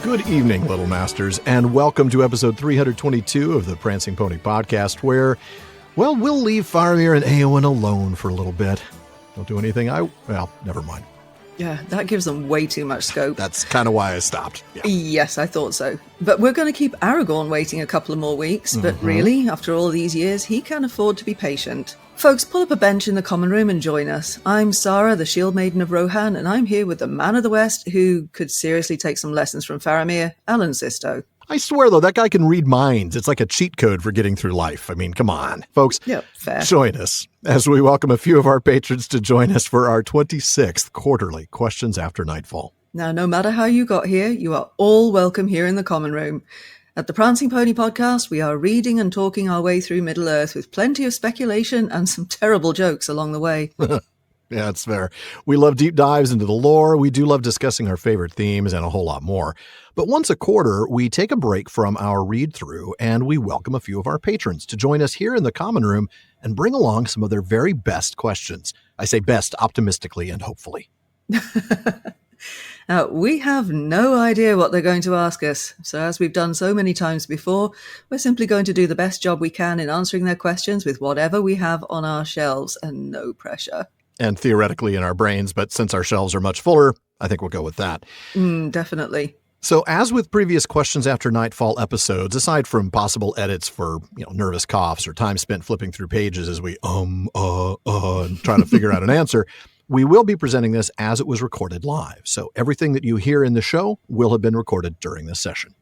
Good evening, Little Masters, and welcome to episode 322 of the Prancing Pony podcast, where, well, we'll leave Faramir and Eowyn alone for a little bit. Don't do anything never mind. Yeah, that gives them way too much scope. That's kind of why I stopped. Yeah. Yes, I thought so. But we're going to keep Aragorn waiting a couple of more weeks, but really, after all these years, he can afford to be patient. Folks, pull up a bench in the common room and join us. I'm Sara, the Shield-maiden of Rohan, and I'm here with the man of the West who could seriously take some lessons from Faramir, Alan Sisto. I swear, though, that guy can read minds. It's like a cheat code for getting through life. I mean, come on. Folks, fair. Join us as we welcome a few of our patrons to join us for our 26th quarterly Questions After Nightfall. Now, no matter how you got here, you are all welcome here in the common room. At the Prancing Pony podcast, we are reading and talking our way through Middle-earth with plenty of speculation and some terrible jokes along the way. Yeah, it's fair. We love deep dives into the lore. We do love discussing our favorite themes and a whole lot more. But once a quarter, we take a break from our read-through and we welcome a few of our patrons to join us here in the common room and bring along some of their very best questions. I say best optimistically and hopefully. Now, we have no idea what they're going to ask us, so as we've done so many times before, we're simply going to do the best job we can in answering their questions with whatever we have on our shelves, and no pressure. And theoretically in our brains, but since our shelves are much fuller, I think we'll go with that. Definitely. So as with previous Questions After Nightfall episodes, aside from possible edits for, nervous coughs or time spent flipping through pages as we and try to figure out an answer, we will be presenting this as it was recorded live. So everything that you hear in the show will have been recorded during this session.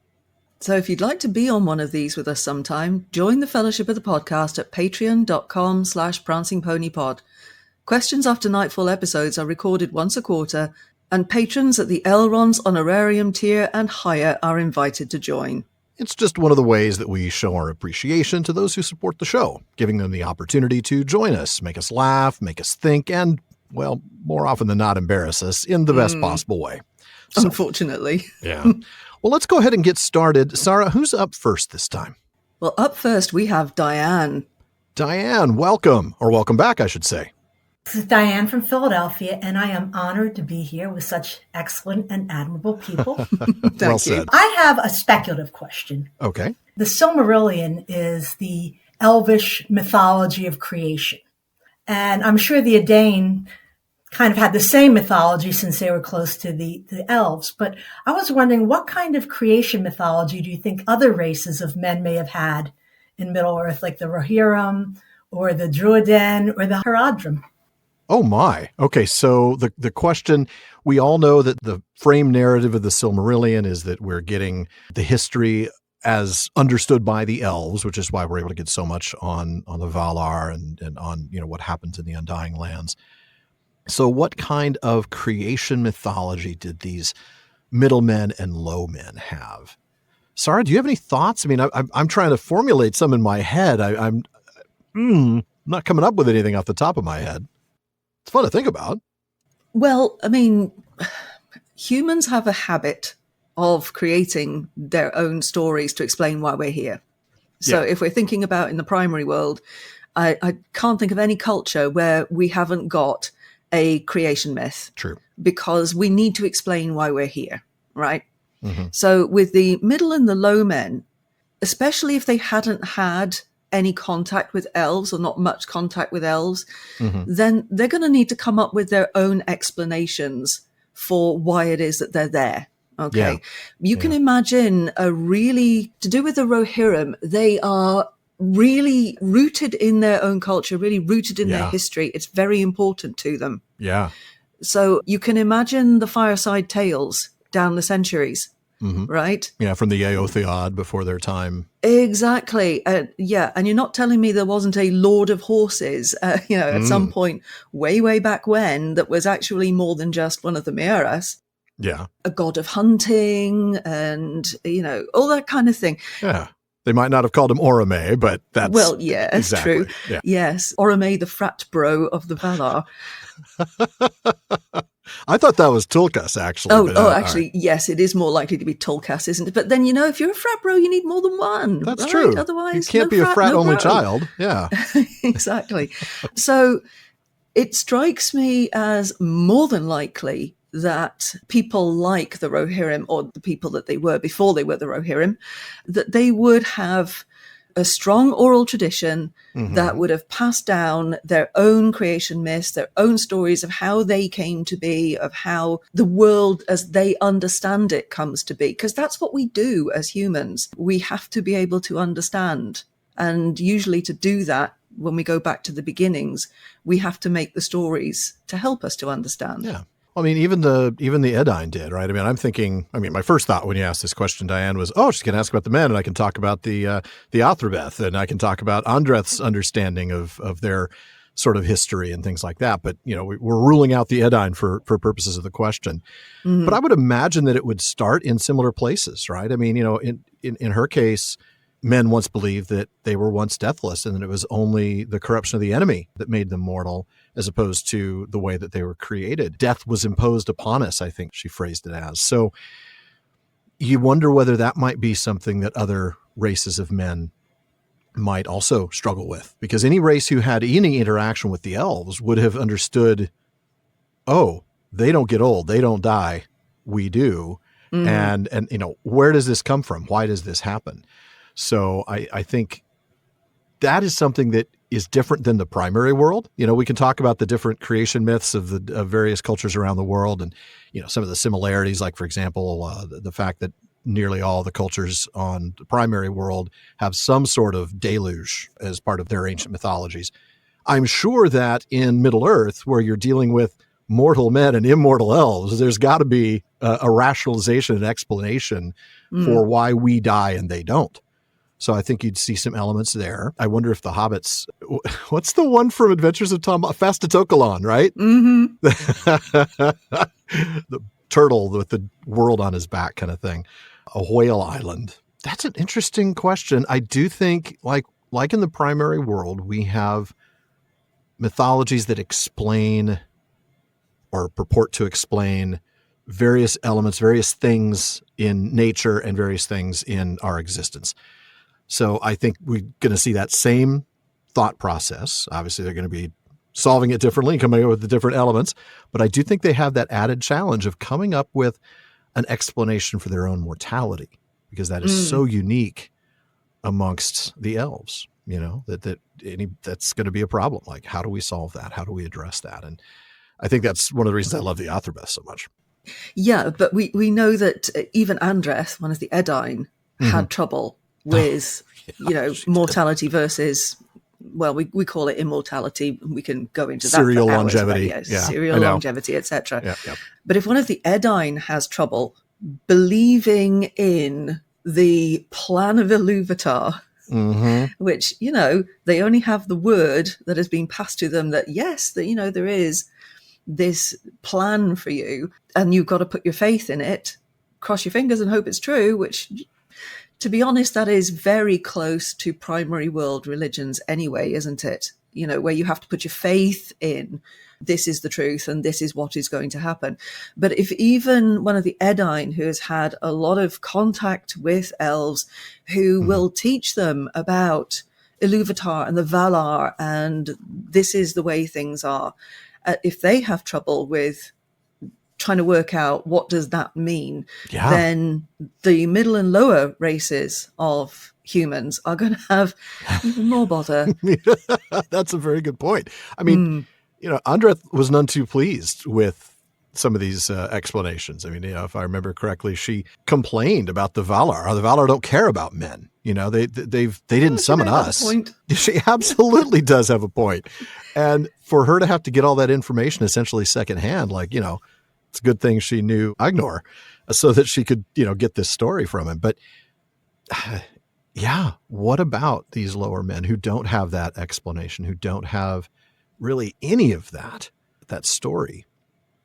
So if you'd like to be on one of these with us sometime, join the fellowship of the podcast at patreon.com/prancingponypod. Questions After Nightfall episodes are recorded once a quarter, and patrons at the Elrond's honorarium tier and higher are invited to join. It's just one of the ways that we show our appreciation to those who support the show, giving them the opportunity to join us, make us laugh, make us think, and, well, more often than not, embarrass us in the best possible way. So, unfortunately. Yeah. Well, let's go ahead and get started. Sara, who's up first this time? Well, up first, we have Diane. Diane, welcome, or welcome back, I should say. This is Diane from Philadelphia, and I am honored to be here with such excellent and admirable people. Well said. I have a speculative question. Okay. The Silmarillion is the elvish mythology of creation. And I'm sure the Edain kind of had the same mythology since they were close to the elves. But I was wondering, what kind of creation mythology do you think other races of men may have had in Middle-earth, like the Rohirrim or the Druiden or the Haradrim? Oh my. Okay, so the question, we all know that the frame narrative of the Silmarillion is that we're getting the history as understood by the elves, which is why we're able to get so much on the Valar and on, what happens in the Undying Lands. So what kind of creation mythology did these middlemen and low men have? Sara, do you have any thoughts? I mean, I'm trying to formulate some in my head. I'm not coming up with anything off the top of my head. It's fun to think about. Well, I mean, humans have a habit of creating their own stories to explain why we're here. So if we're thinking about in the primary world, I can't think of any culture where we haven't got a creation myth. True. Because we need to explain why we're here, right? Mm-hmm. So with the middle and the low men, especially if they hadn't had any contact with elves or not much contact with elves, then they're going to need to come up with their own explanations for why it is that they're there. Okay. Yeah. You can imagine to do with the Rohirrim, they are really rooted in their own culture, really rooted in their history. It's very important to them. Yeah. So you can imagine the fireside tales down the centuries. Right? Yeah, from the Eotheod before their time. Exactly. And you're not telling me there wasn't a Lord of Horses, at some point way, way back when that was actually more than just one of the Mearas. Yeah. A god of hunting and, all that kind of thing. Yeah. They might not have called him Orome, but that's exactly. True. Yeah. Yes. Orome, the frat bro of the Valar. I thought that was Tulkas, actually. Actually, right. Yes, it is more likely to be Tulkas, isn't it? But then, if you're a frat bro, you need more than one. That's right? true. Otherwise, you can't be a frat only child. Yeah. Exactly. So it strikes me as more than likely that people like the Rohirrim, or the people that they were before they were the Rohirrim, that they would have a strong oral tradition that would have passed down their own creation myths, their own stories of how they came to be, of how the world as they understand it comes to be. Because that's what we do as humans. We have to be able to understand. And usually to do that, when we go back to the beginnings, we have to make the stories to help us to understand. Yeah. I mean, even the Edain did, right? I mean, I'm thinking, my first thought when you asked this question, Diane, was, oh, she's going to ask about the men, and I can talk about the Athrabeth, and I can talk about Andreth's understanding of their sort of history and things like that. But, we're ruling out the Edain for purposes of the question. But I would imagine that it would start in similar places, right? I mean, in her case, men once believed that they were once deathless and that it was only the corruption of the enemy that made them mortal, as opposed to the way that they were created. Death was imposed upon us, I think she phrased it as. So you wonder whether that might be something that other races of men might also struggle with, because any race who had any interaction with the elves would have understood, oh, they don't get old, they don't die, we do. And where does this come from? Why does this happen? So I think that is something that is different than the primary world. We can talk about the different creation myths of various cultures around the world, and some of the similarities, like, for example, the fact that nearly all the cultures on the primary world have some sort of deluge as part of their ancient mythologies. I'm sure that in Middle Earth, where you're dealing with mortal men and immortal elves, there's got to be a rationalization and explanation for why we die and they don't. So I think you'd see some elements there. I wonder if the hobbits, what's the one from Adventures of Tom? Fastatokalon, right? The turtle with the world on his back kind of thing. A whale island. That's an interesting question. I do think, like in the primary world, we have mythologies that explain or purport to explain various elements, various things in nature and various things in our existence. So I think we're going to see that same thought process. Obviously, they're going to be solving it differently, coming up with the different elements. But I do think they have that added challenge of coming up with an explanation for their own mortality, because that is so unique amongst the elves, that's going to be a problem. Like, how do we solve that? How do we address that? And I think that's one of the reasons I love the Athrabeth so much. Yeah, but we know that even Andreth, one of the Edain, had trouble with, mortality versus, well, we call it immortality. We can go into that. Serial longevity. Serial longevity, etc. Yeah. But if one of the Edain has trouble believing in the plan of Iluvatar, which, they only have the word that has been passed to them that, yes, that, there is this plan for you and you've got to put your faith in it, cross your fingers and hope it's true, which, to be honest, that is very close to primary world religions anyway, isn't it? Where you have to put your faith in this is the truth and this is what is going to happen. But if even one of the Edain, who has had a lot of contact with elves, who will teach them about Iluvatar and the Valar, and this is the way things are, if they have trouble with trying to work out what does that mean, then the middle and lower races of humans are going to have even more bother. That's a very good point. I mean, Andreth was none too pleased with some of these explanations. I mean, if I remember correctly, she complained about the Valar. The Valar don't care about men. They didn't summon us. She absolutely does have a point. And for her to have to get all that information essentially secondhand, it's a good thing she knew Agnor so that she could, get this story from him. But what about these lower men who don't have that explanation, who don't have really any of that story?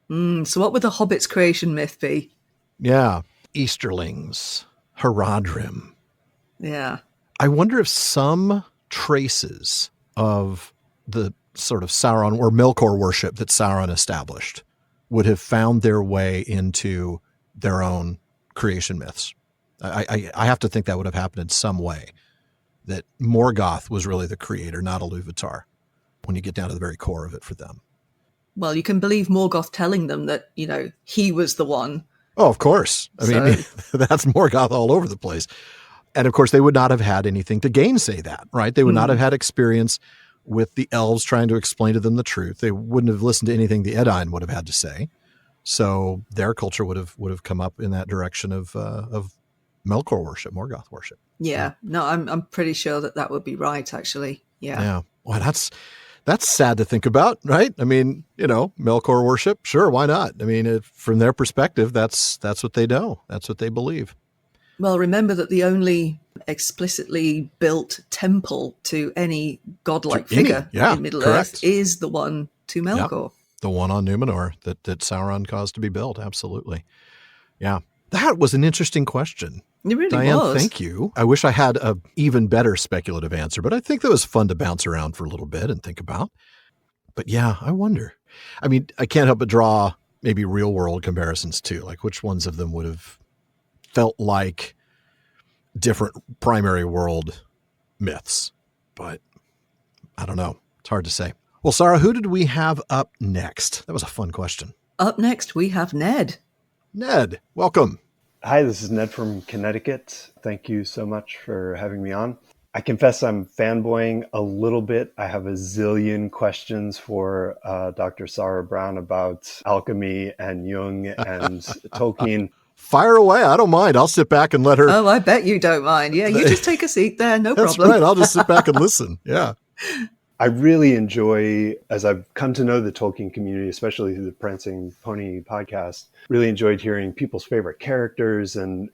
So what would the Hobbit's creation myth be? Yeah. Easterlings, Haradrim. Yeah. I wonder if some traces of the sort of Sauron or Melkor worship that Sauron established would have found their way into their own creation myths. I have to think that would have happened in some way, that Morgoth was really the creator, not Iluvatar, when you get down to the very core of it for them. Well, you can believe Morgoth telling them that, he was the one. Oh, of course. I mean, that's Morgoth all over the place. And of course, they would not have had anything to gainsay that, right? They would not have had experience with the elves trying to explain to them the truth. They wouldn't have listened to anything the Edain would have had to say. So their culture would have come up in that direction of Melkor worship, Morgoth worship. Yeah. No, I'm pretty sure that would be right, actually. Yeah. Yeah. Well, that's sad to think about, right? I mean, Melkor worship, sure, why not? I mean, from their perspective, that's what they know. That's what they believe. Well, remember that the only explicitly built temple to any godlike figure in Middle-earth is the one to Melkor. Yep. The one on Numenor that Sauron caused to be built. Absolutely. Yeah. That was an interesting question. It really Diane, was. Thank you. I wish I had an even better speculative answer, but I think that was fun to bounce around for a little bit and think about. But yeah, I wonder. I mean, I can't help but draw maybe real world comparisons too. Like which ones of them would have felt like different primary world myths, but I don't know. It's hard to say. Well, Sara, who did we have up next? That was a fun question. Up next, we have Ned. Ned, welcome. Hi, this is Ned from Connecticut. Thank you so much for having me on. I confess I'm fanboying a little bit. I have a zillion questions for Dr. Sara Brown about alchemy and Jung and Tolkien. Fire away. I don't mind. I'll sit back and let her. Oh, I bet you don't mind. Yeah, you just take a seat there. No That's problem. That's right. I'll just sit back and listen. Yeah. I really enjoy, as I've come to know the Tolkien community, especially through the Prancing Pony podcast, really enjoyed hearing people's favorite characters and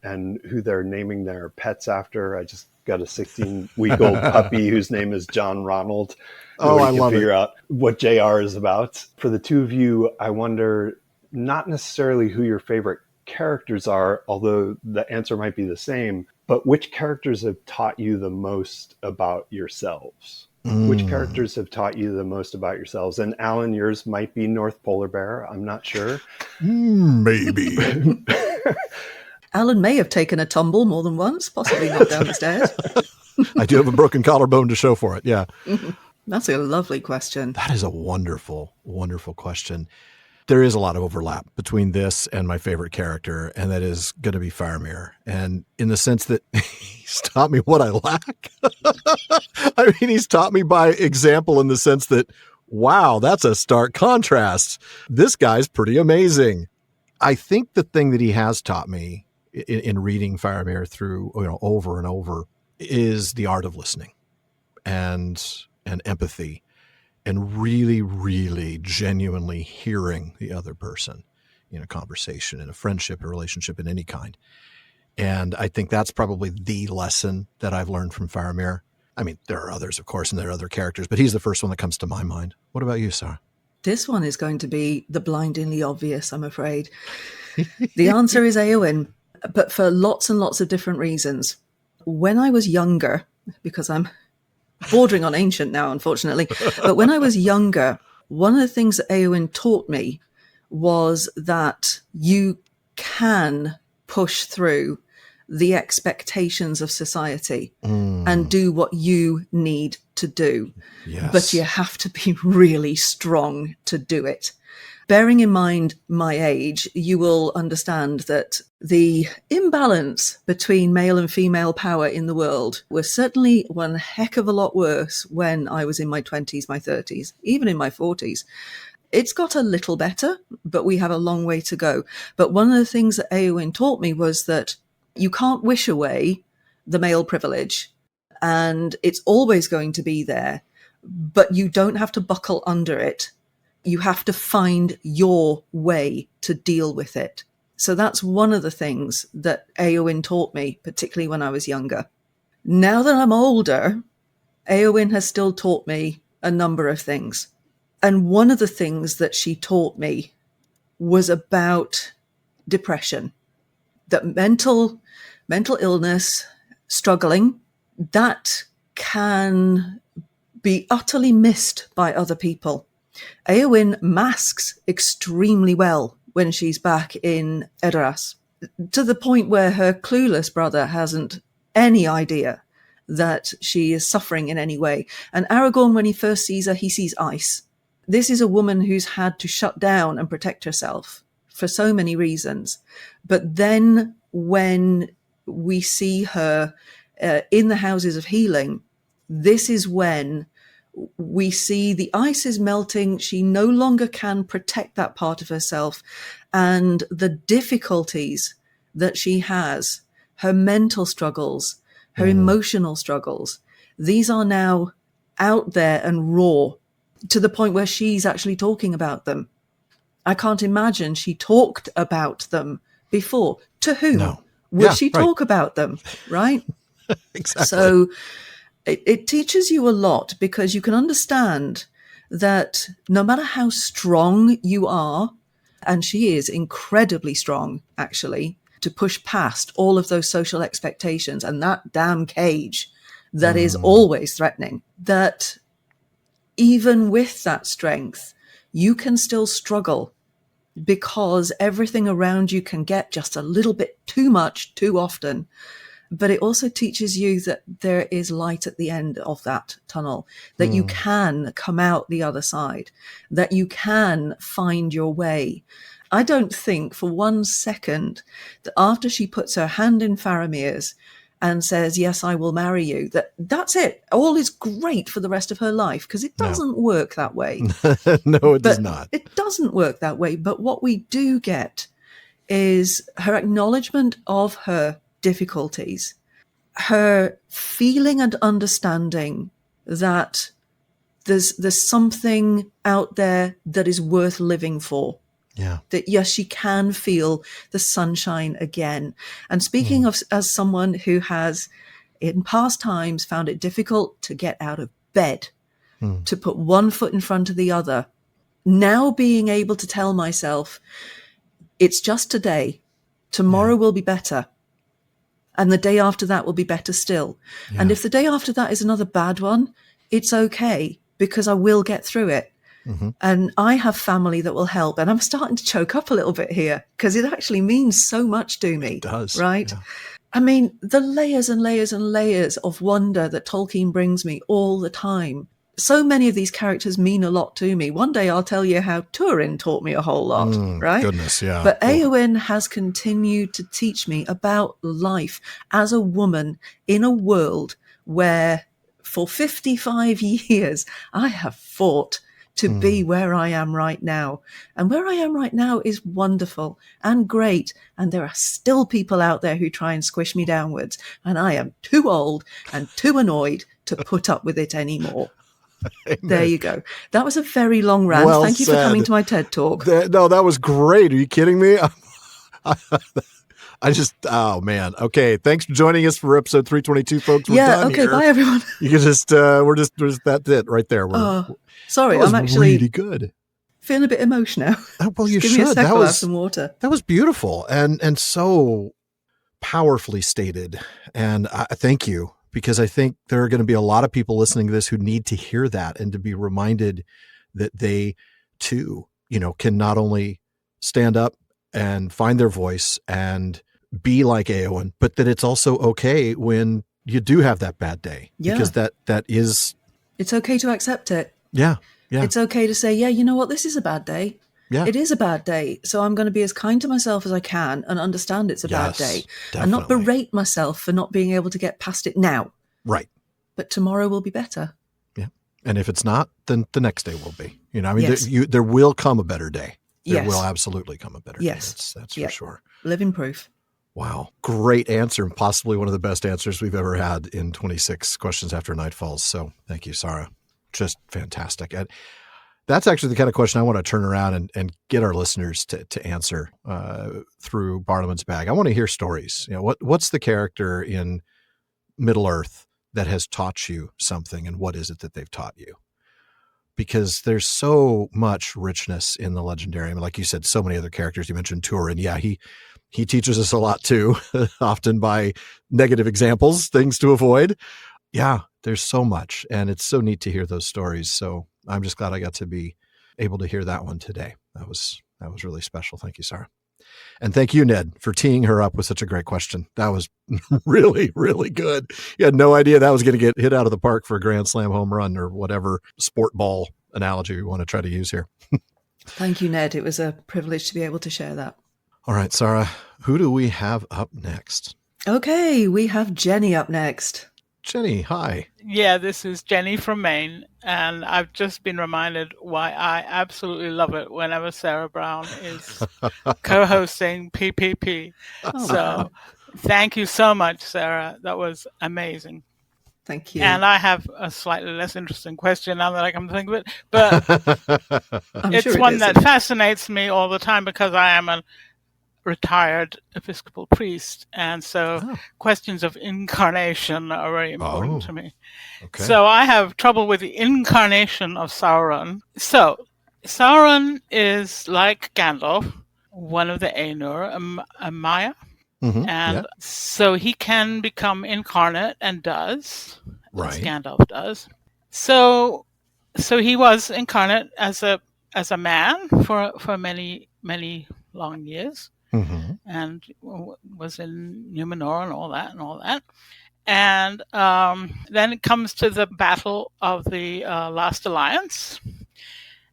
who they're naming their pets after. I just got a 16-week-old puppy whose name is John Ronald. Oh, I love it. Figure out what JR is about. For the two of you, I wonder not necessarily who your favorite characters are, although the answer might be the same, but which characters have taught you the most about yourselves? Which characters have taught you the most about yourselves? And Alan, yours might be North Polar Bear. I'm not sure. Maybe. Alan may have taken a tumble more than once, possibly not down the stairs. I do have a broken collarbone to show for it. Yeah. That's a lovely question. That is a wonderful, wonderful question. There is a lot of overlap between this and my favorite character, and that is going to be Faramir. And in the sense that he's taught me what I lack. I mean, he's taught me by example in the sense that, wow, that's a stark contrast. This guy's pretty amazing. I think the thing that he has taught me in reading Faramir through, over and over is the art of listening and empathy. And really, really genuinely hearing the other person in a conversation, in a friendship, a relationship, in any kind. And I think that's probably the lesson that I've learned from Faramir. I mean, there are others, of course, and there are other characters, but he's the first one that comes to my mind. What about you, Sara? This one is going to be the blindingly obvious, I'm afraid. The answer is Éowyn, but for lots and lots of different reasons. When I was younger, because I'm bordering on ancient now, unfortunately. But when I was younger, one of the things that Éowyn taught me was that you can push through the expectations of society and do what you need to do. Yes. But you have to be really strong to do it. Bearing in mind my age, you will understand that the imbalance between male and female power in the world was certainly one heck of a lot worse when I was in my 20s, my 30s, even in my 40s. It's got a little better, but we have a long way to go. But one of the things that Éowyn taught me was that you can't wish away the male privilege, and it's always going to be there, but you don't have to buckle under it. You have to find your way to deal with it. So that's one of the things that Éowyn taught me, particularly when I was younger. Now that I'm older, Éowyn has still taught me a number of things. And one of the things that she taught me was about depression, that mental illness, struggling, that can be utterly missed by other people. Éowyn masks extremely well when she's back in Edoras, to the point where her clueless brother hasn't any idea that she is suffering in any way. And Aragorn, when he first sees her, he sees ice. This is a woman who's had to shut down and protect herself for so many reasons. But then when we see her in the houses of healing, this is when we see the ice is melting. She no longer can protect that part of herself. And the difficulties that she has, her mental struggles, her emotional struggles, these are now out there and raw to the point where she's actually talking about them. I can't imagine she talked about them before. To whom would she talk about them, right? Exactly. So it teaches you a lot, because you can understand that no matter how strong you are, and she is incredibly strong, actually, to push past all of those social expectations and that damn cage that is always threatening, that even with that strength, you can still struggle, because everything around you can get just a little bit too much too often. But it also teaches you that there is light at the end of that tunnel, that you can come out the other side, that you can find your way. I don't think for 1 second that after she puts her hand in Faramir's and says, yes, I will marry you, that's it. All is great for the rest of her life, because it doesn't work that way. No, it does not. It doesn't work that way. But what we do get is her acknowledgement of her difficulties, her feeling and understanding that there's something out there that is worth living for. Yeah. That yes, she can feel the sunshine again. And speaking of as someone who has in past times found it difficult to get out of bed, to put one foot in front of the other, now being able to tell myself, it's just today, tomorrow will be better. And the day after that will be better still. Yeah. And if the day after that is another bad one, it's okay, because I will get through it. And I have family that will help. And I'm starting to choke up a little bit here, because it actually means so much to me. It does. Right? Yeah. I mean, the layers and layers and layers of wonder that Tolkien brings me all the time. So many of these characters mean a lot to me. One day I'll tell you how Túrin taught me a whole lot, right? Goodness, yeah. But Éowyn has continued to teach me about life as a woman in a world where for 55 years I have fought to be where I am right now. And where I am right now is wonderful and great. And there are still people out there who try and squish me downwards. And I am too old and too annoyed to put up with it anymore. Amen. There you go. That was a very long rant. Well Thank you for coming to my TED Talk. No, that was great. Are you kidding me? Oh man. Okay. Thanks for joining us for episode 322, folks. We're done okay. here. Bye everyone. You can that's it right there. Sorry. I'm actually really good. Feeling a bit emotional. Well, you Give should. me a sec, I'll have some water. That was beautiful and so powerfully stated. And I thank you, because I think there are going to be a lot of people listening to this who need to hear that and to be reminded that they too, can not only stand up and find their voice and be like Éowyn, but that it's also okay when you do have that bad day. Yeah. Because that is... It's okay to accept it. Yeah. Yeah. It's okay to say, yeah, you know what? This is a bad day. Yeah. It is a bad day. So I'm going to be as kind to myself as I can and understand it's a bad day. Definitely. And not berate myself for not being able to get past it now. Right. But tomorrow will be better. Yeah. And if it's not, then the next day will be. Yes. There will come a better day. There will absolutely come a better day. That's for sure. Living proof. Wow. Great answer, and possibly one of the best answers we've ever had in 26 Questions After Nightfall. So thank you, Sara. Just fantastic. And that's actually the kind of question I want to turn around and get our listeners to answer through Barliman's Bag. I want to hear stories. What's the character in Middle-earth that has taught you something, and what is it that they've taught you? Because there's so much richness in the legendary. I mean, like you said, so many other characters. You mentioned Túrin. Yeah, he teaches us a lot too, often by negative examples, things to avoid. Yeah, there's so much, and it's so neat to hear those stories. So I'm just glad I got to be able to hear that one today. That was really special. Thank you, Sara. And thank you, Ned, for teeing her up with such a great question. That was really, really good. You had no idea that was going to get hit out of the park for a Grand Slam home run or whatever sport ball analogy we want to try to use here. Thank you, Ned. It was a privilege to be able to share that. All right, Sara, who do we have up next? Okay, we have Jenny up next. Jenny, hi. Yeah, this is Jenny from Maine, and I've just been reminded why I absolutely love it whenever Sarah Brown is co-hosting PPP. Oh, So wow. thank you so much, Sarah. That was amazing. Thank you. And I have a slightly less interesting question now that I come to think of it, but I'm it's sure it one is. that fascinates me all the time because I am a retired Episcopal priest, and so questions of incarnation are very important to me. Okay. So I have trouble with the incarnation of Sauron. So Sauron is like Gandalf, one of the Ainur, a Maya, and so he can become incarnate and does, as Gandalf does. So he was incarnate as a man for many long years. And was in Numenor and all that. And then it comes to the battle of the Last Alliance.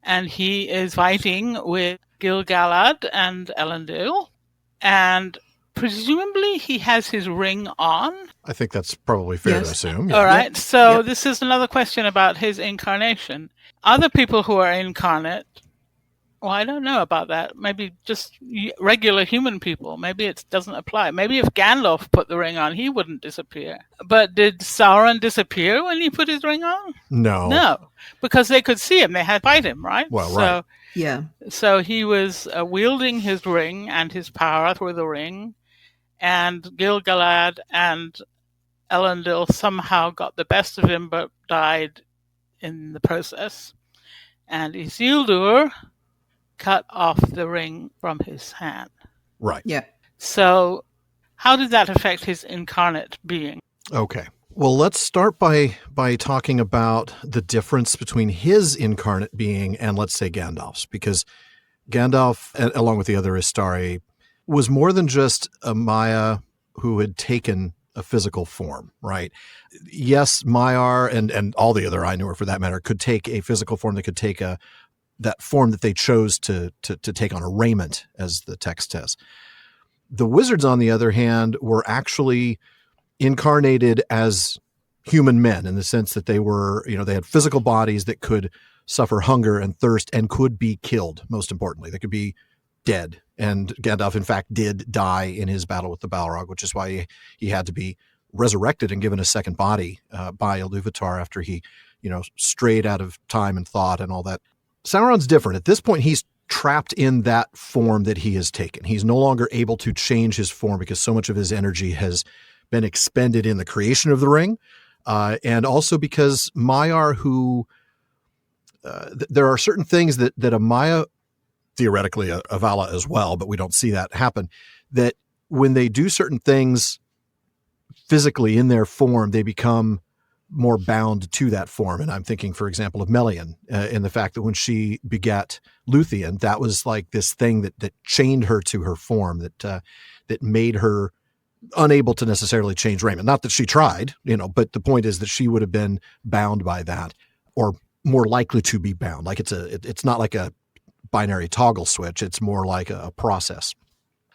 And he is fighting with Gil-galad and Elendil. And presumably he has his ring on. I think that's probably fair to assume. Yeah. All right. So this is another question about his incarnation. Other people who are incarnate, well, I don't know about that. Maybe just regular human people. Maybe it doesn't apply. Maybe if Gandalf put the ring on, he wouldn't disappear. But did Sauron disappear when he put his ring on? No, because they could see him. They had to fight him, right? Well, right. Yeah. So he was wielding his ring and his power through the ring, and Gil-galad and Elendil somehow got the best of him, but died in the process. And Isildur cut off the ring from his hand. Right. Yeah. So how did that affect his incarnate being? Okay. Well, let's start by talking about the difference between his incarnate being and, let's say, Gandalf's, because Gandalf, along with the other Istari, was more than just a Maya who had taken a physical form, right? Yes, Maiar and all the other Ainur, for that matter, could take a physical form. They could take that form that they chose to take on, a raiment, as the text says. The wizards, on the other hand, were actually incarnated as human men in the sense that they were, they had physical bodies that could suffer hunger and thirst and could be killed, most importantly. They could be dead. And Gandalf, in fact, did die in his battle with the Balrog, which is why he had to be resurrected and given a second body by Iluvatar after he, strayed out of time and thought and all that. Sauron's different. At this point, he's trapped in that form that he has taken. He's no longer able to change his form because so much of his energy has been expended in the creation of the ring. And also because Maiar, who there are certain things that a Maya, theoretically a Vala as well, but we don't see that happen, that when they do certain things physically in their form, they become more bound to that form. And I'm thinking, for example, of Melian in the fact that when she begat Luthien, that was like this thing that chained her to her form, that made her unable to necessarily change raiment. Not that she tried, but the point is that she would have been bound by that, or more likely to be bound. Like it's not like a binary toggle switch. It's more like a process.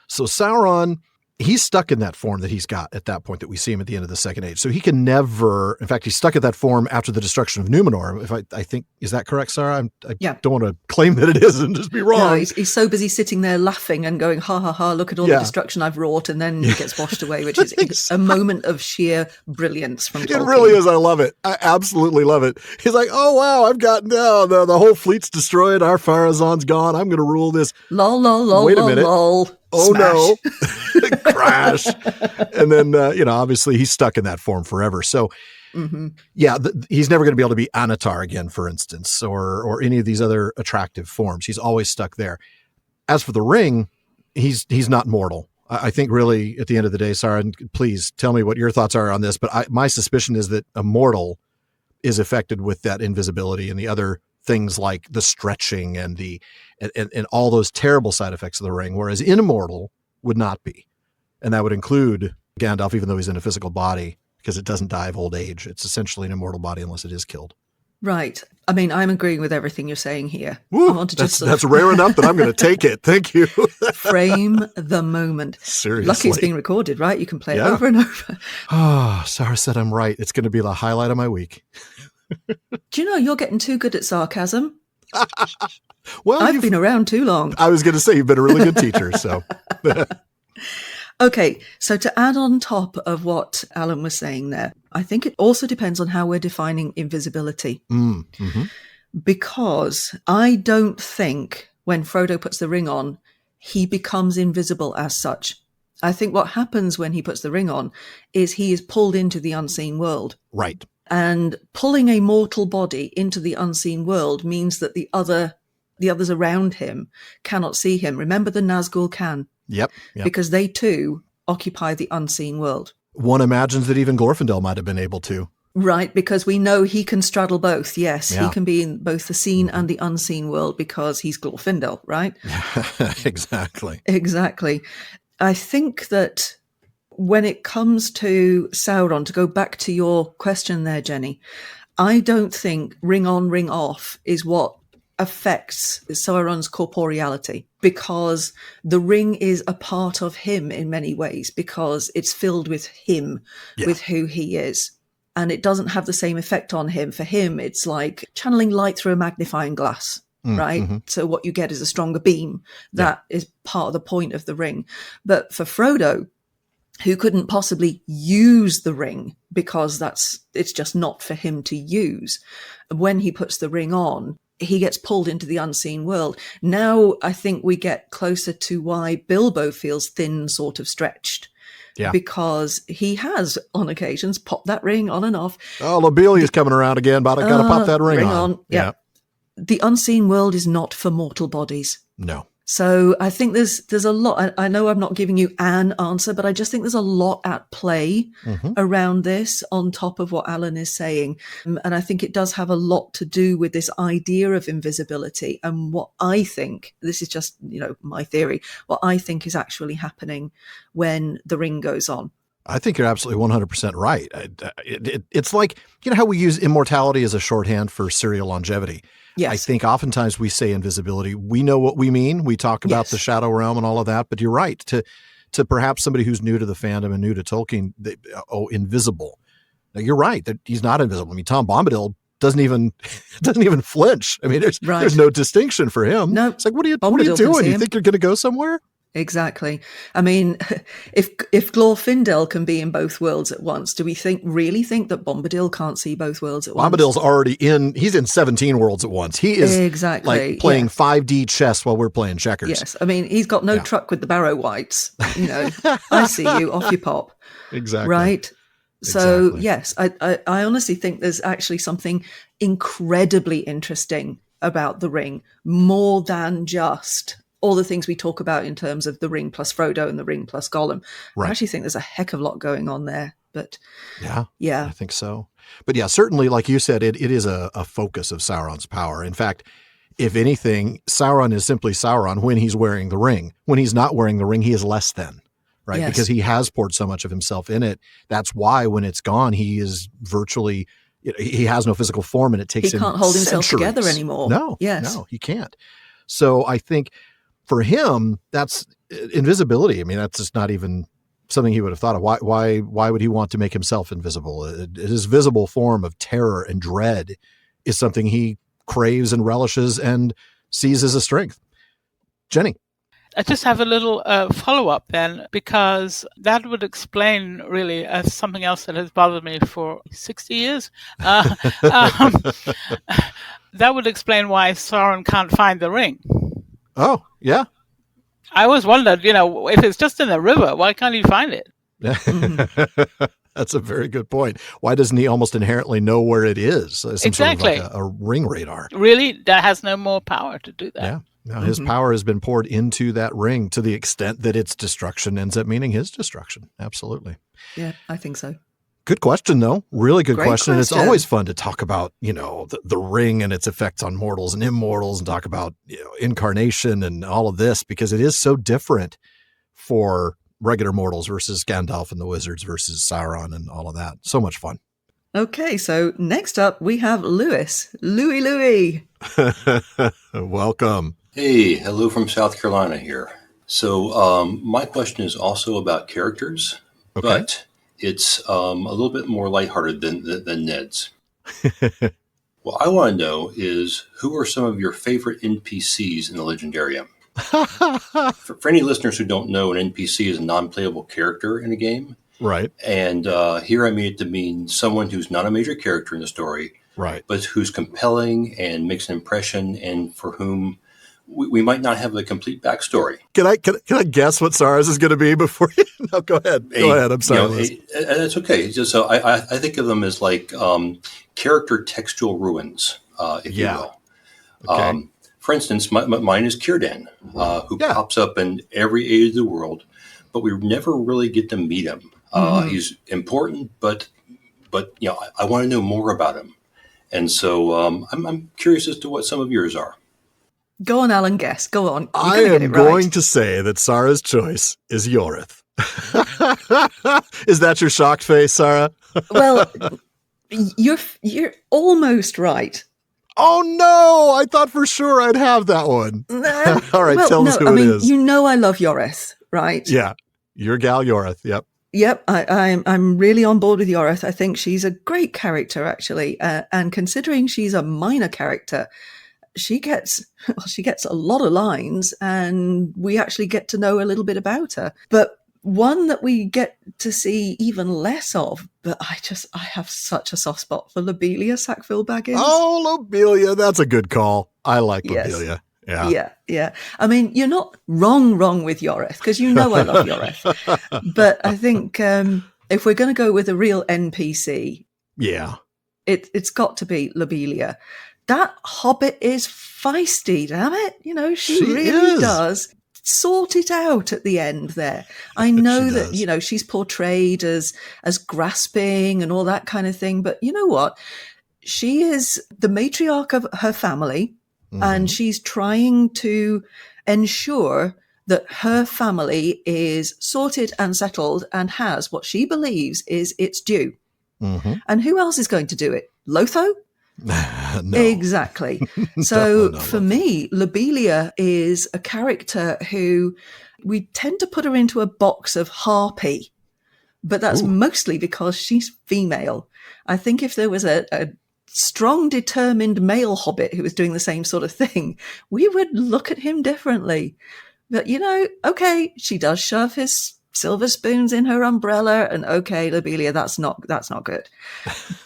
So Sauron, he's stuck in that form that he's got at that point that we see him at the end of the Second Age. So he can never, in fact, he's stuck at that form after the destruction of Numenor. If I think, is that correct, Sara? I don't want to claim that it is and just be wrong. No, he's so busy sitting there laughing and going, ha, ha, ha, look at all the destruction I've wrought. And then he gets washed away, which is a moment of sheer brilliance from Tolkien. It really is. I love it. I absolutely love it. He's like, oh, wow, I've got now the whole fleet's destroyed. Our Pharazôn's gone. I'm going to rule this. Lol, lol, lol, Wait a minute. lol. Oh, Smash. no. Crash. And then, obviously he's stuck in that form forever. So, he's never going to be able to be Anatar again, for instance, or any of these other attractive forms. He's always stuck there. As for the ring, he's not mortal. I think really at the end of the day, Sara, and please tell me what your thoughts are on this, but my suspicion is that a mortal is affected with that invisibility and the other things like the stretching and and all those terrible side effects of the ring, whereas immortal would not be. And that would include Gandalf, even though he's in a physical body, because it doesn't die of old age. It's essentially an immortal body unless it is killed. Right. I mean, I'm agreeing with everything you're saying here. Woo, I want to just that's rare enough that I'm going to take it. Thank you. frame the moment. Seriously. Lucky it's being recorded, right? You can play it over and over. Oh, Sara said I'm right. It's going to be the highlight of my week. Do you know you're getting too good at sarcasm? Well, I've been around too long. I was going to say you've been a really good teacher. So, okay. So to add on top of what Alan was saying there, I think it also depends on how we're defining invisibility. Because I don't think when Frodo puts the ring on, he becomes invisible as such. I think what happens when he puts the ring on is he is pulled into the unseen world. Right. And pulling a mortal body into the unseen world means that the others around him cannot see him. Remember, the Nazgul can. Yep. Because they too occupy the unseen world. One imagines that even Glorfindel might have been able to. Right, because we know he can straddle both. Yes, Yeah. he can be in both the seen and the unseen world because he's Glorfindel, right? Exactly. Exactly. I think that when it comes to Sauron, to go back to your question there, Jenny, I don't think ring on, ring off is what affects Sauron's corporeality, because the ring is a part of him in many ways, because it's filled with him, with who he is. And it doesn't have the same effect on him. For him, it's like channeling light through a magnifying glass, right? So what you get is a stronger beam. That is part of the point of the ring. But for Frodo, who couldn't possibly use the ring because it's just not for him to use, when he puts the ring on, he gets pulled into the unseen world. Now I think we get closer to why Bilbo feels thin, sort of stretched. Yeah. Because he has, on occasions, popped that ring on and off. Oh, Lobelia's coming around again, but I got to pop that ring on. Yeah. The unseen world is not for mortal bodies. No. So I think there's a lot. I know I'm not giving you an answer, but I just think there's a lot at play around this on top of what Alan is saying. And I think it does have a lot to do with this idea of invisibility and what I think, this is just, my theory, what I think is actually happening when the ring goes on. I think you're absolutely 100% right. It's like, how we use immortality as a shorthand for serial longevity. Yes. I think oftentimes we say invisibility. We know what we mean. We talk about the shadow realm and all of that, but you're right. To perhaps somebody who's new to the fandom and new to Tolkien, invisible. Now, you're right that he's not invisible. I mean, Tom Bombadil doesn't even flinch. I mean, there's no distinction for him. No, it's like, what are you doing? You think you're going to go somewhere? Exactly. I mean, if Glorfindel can be in both worlds at once, do we really think that Bombadil can't see both worlds at once? Bombadil's already he's in 17 worlds at once. He is like playing 5D chess while we're playing checkers. Yes. I mean, he's got no truck with the Barrow Wights. I see you, off you pop. Exactly. Right? So, yes, I honestly think there's actually something incredibly interesting about the ring, more than just all the things we talk about in terms of the ring plus Frodo and the ring plus Gollum. Right. I actually think there's a heck of a lot going on there. But yeah, I think so. But yeah, certainly, like you said, it is a focus of Sauron's power. In fact, if anything, Sauron is simply Sauron when he's wearing the ring. When he's not wearing the ring, he is less than, right? Yes. Because he has poured so much of himself in it. That's why when it's gone, he is virtually, he has no physical form, and it takes him He can't hold centuries. himself together anymore. No, he can't. So I think for him, that's invisibility. I mean, that's just not even something he would have thought of. Why would he want to make himself invisible? His visible form of terror and dread is something he craves and relishes and sees as a strength. Jenny. I just have a little follow-up then, because that would explain really something else that has bothered me for 60 years. That would explain why Sauron can't find the ring. Oh, yeah. I always wondered, if it's just in the river, why can't he find it? That's a very good point. Why doesn't he almost inherently know where it is? Exactly. Sort of like a ring radar. Really? That has no more power to do that. Yeah. No, his power has been poured into that ring to the extent that its destruction ends up meaning his destruction. Absolutely. Yeah, I think so. Good question, though. Really good Great question. And it's always fun to talk about, the ring and its effects on mortals and immortals, and talk about incarnation and all of this, because it is so different for regular mortals versus Gandalf and the wizards versus Sauron and all of that. So much fun. Okay, so next up we have Lewis. Louie. Welcome. Hey, hello from South Carolina here. So my question is also about characters, but it's a little bit more lighthearted than Ned's. What I want to know is, who are some of your favorite NPCs in the Legendarium? For any listeners who don't know, an NPC is a non-playable character in a game. Right. And here I mean it to mean someone who's not a major character in the story, right, but who's compelling and makes an impression, and for whom we might not have a complete backstory. Can I guess what Sara's is going to be before you? No, go ahead. Go ahead. I'm sorry. That's okay. So I think of them as like character textual ruins, if you will. Okay. For instance, mine is Círdan, who pops up in every age of the world, but we never really get to meet him. He's important, but I want to know more about him, and so I'm curious as to what some of yours are. Go on, Alan, guess. Go on. I am going to say that Sara's choice is Yorith. Is that your shocked face, Sara? Well, you're almost right. Oh, no. I thought for sure I'd have that one. All right, tell us who it is. You know I love Yorith, right? Yeah, your gal Yorith, yep. Yep, I'm really on board with Yorith. I think she's a great character, actually. And considering she's a minor character, she gets a lot of lines, and we actually get to know a little bit about her. But one that we get to see even less of, but I have such a soft spot for Lobelia Sackville-Baggins. Oh, Lobelia, that's a good call. I like Lobelia. Yeah. I mean, you're not wrong with Yorith, because you know I love Yorith. But I think if we're going to go with a real NPC, it's got to be Lobelia. That hobbit is feisty, damn it. She really does sort it out at the end there. I know that, she's portrayed as grasping and all that kind of thing. But you know what? She is the matriarch of her family, and she's trying to ensure that her family is sorted and settled and has what she believes is its due. And who else is going to do it? Lotho? No. Exactly. So for me, Lobelia is a character who we tend to put her into a box of harpy, but that's mostly because she's female. I think if there was a strong, determined male hobbit who was doing the same sort of thing, we would look at him differently. But okay, she does shove his silver spoons in her umbrella, and okay, Lobelia, that's not good.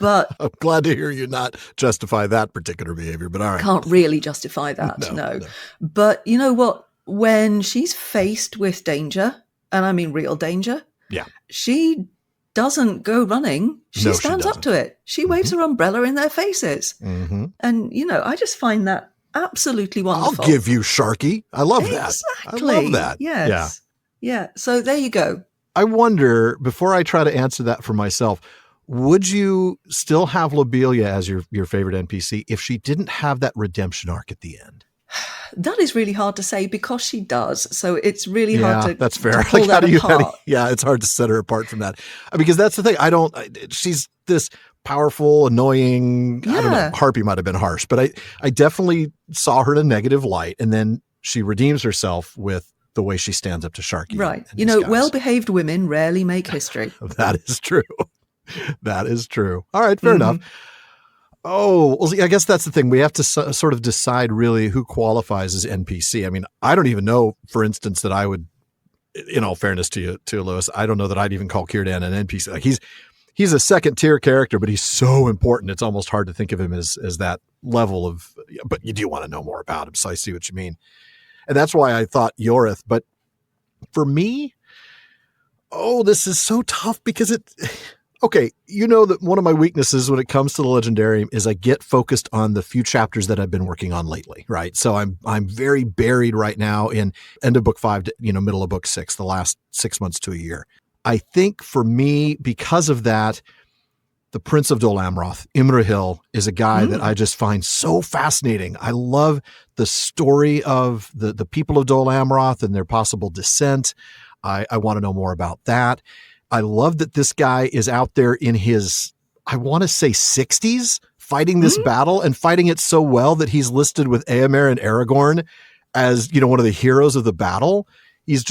But I'm glad to hear you not justify that particular behavior, but all right. Can't really justify that, no. But you know what? When she's faced with danger, and I mean real danger, she doesn't go running. She stands up to it. She waves her umbrella in their faces. And, I just find that absolutely wonderful. I'll give you Sharky. I love that. Exactly. I love that. Yes. Yeah. So there you go. I wonder, before I try to answer that for myself, would you still have Lobelia as your favorite NPC if she didn't have that redemption arc at the end? That is really hard to say, because she does. So it's really hard to that's fair. To pull that apart. It's hard to set her apart from that. Because that's the thing. She's this powerful, annoying, I don't know, harpy might have been harsh, but I definitely saw her in a negative light. And then she redeems herself with the way she stands up to Sharky. Right. Well-behaved women rarely make history. That is true. That is true. All right. Fair enough. Oh, well, I guess that's the thing. We have to sort of decide really who qualifies as NPC. I mean, I don't even know, for instance, that I would, in all fairness to you, Lewis, I don't know that I'd even call Círdan an NPC. Like he's a second tier character, but he's so important. It's almost hard to think of him as that level of, but you do want to know more about him. So I see what you mean. And that's why I thought Yorith. But for me, this is so tough because okay, that one of my weaknesses when it comes to the Legendarium is I get focused on the few chapters that I've been working on lately, right? So I'm very buried right now in end of book 5 to, middle of book 6, the last 6 months to a year. I think for me, because of that, the Prince of Dol Amroth, Imrahil, is a guy that I just find so fascinating. I love the story of the people of Dol Amroth and their possible descent. I want to know more about that. I love that this guy is out there in his I want to say 60s, fighting this battle and fighting it so well that he's listed with Éomer and Aragorn as, one of the heroes of the battle. He's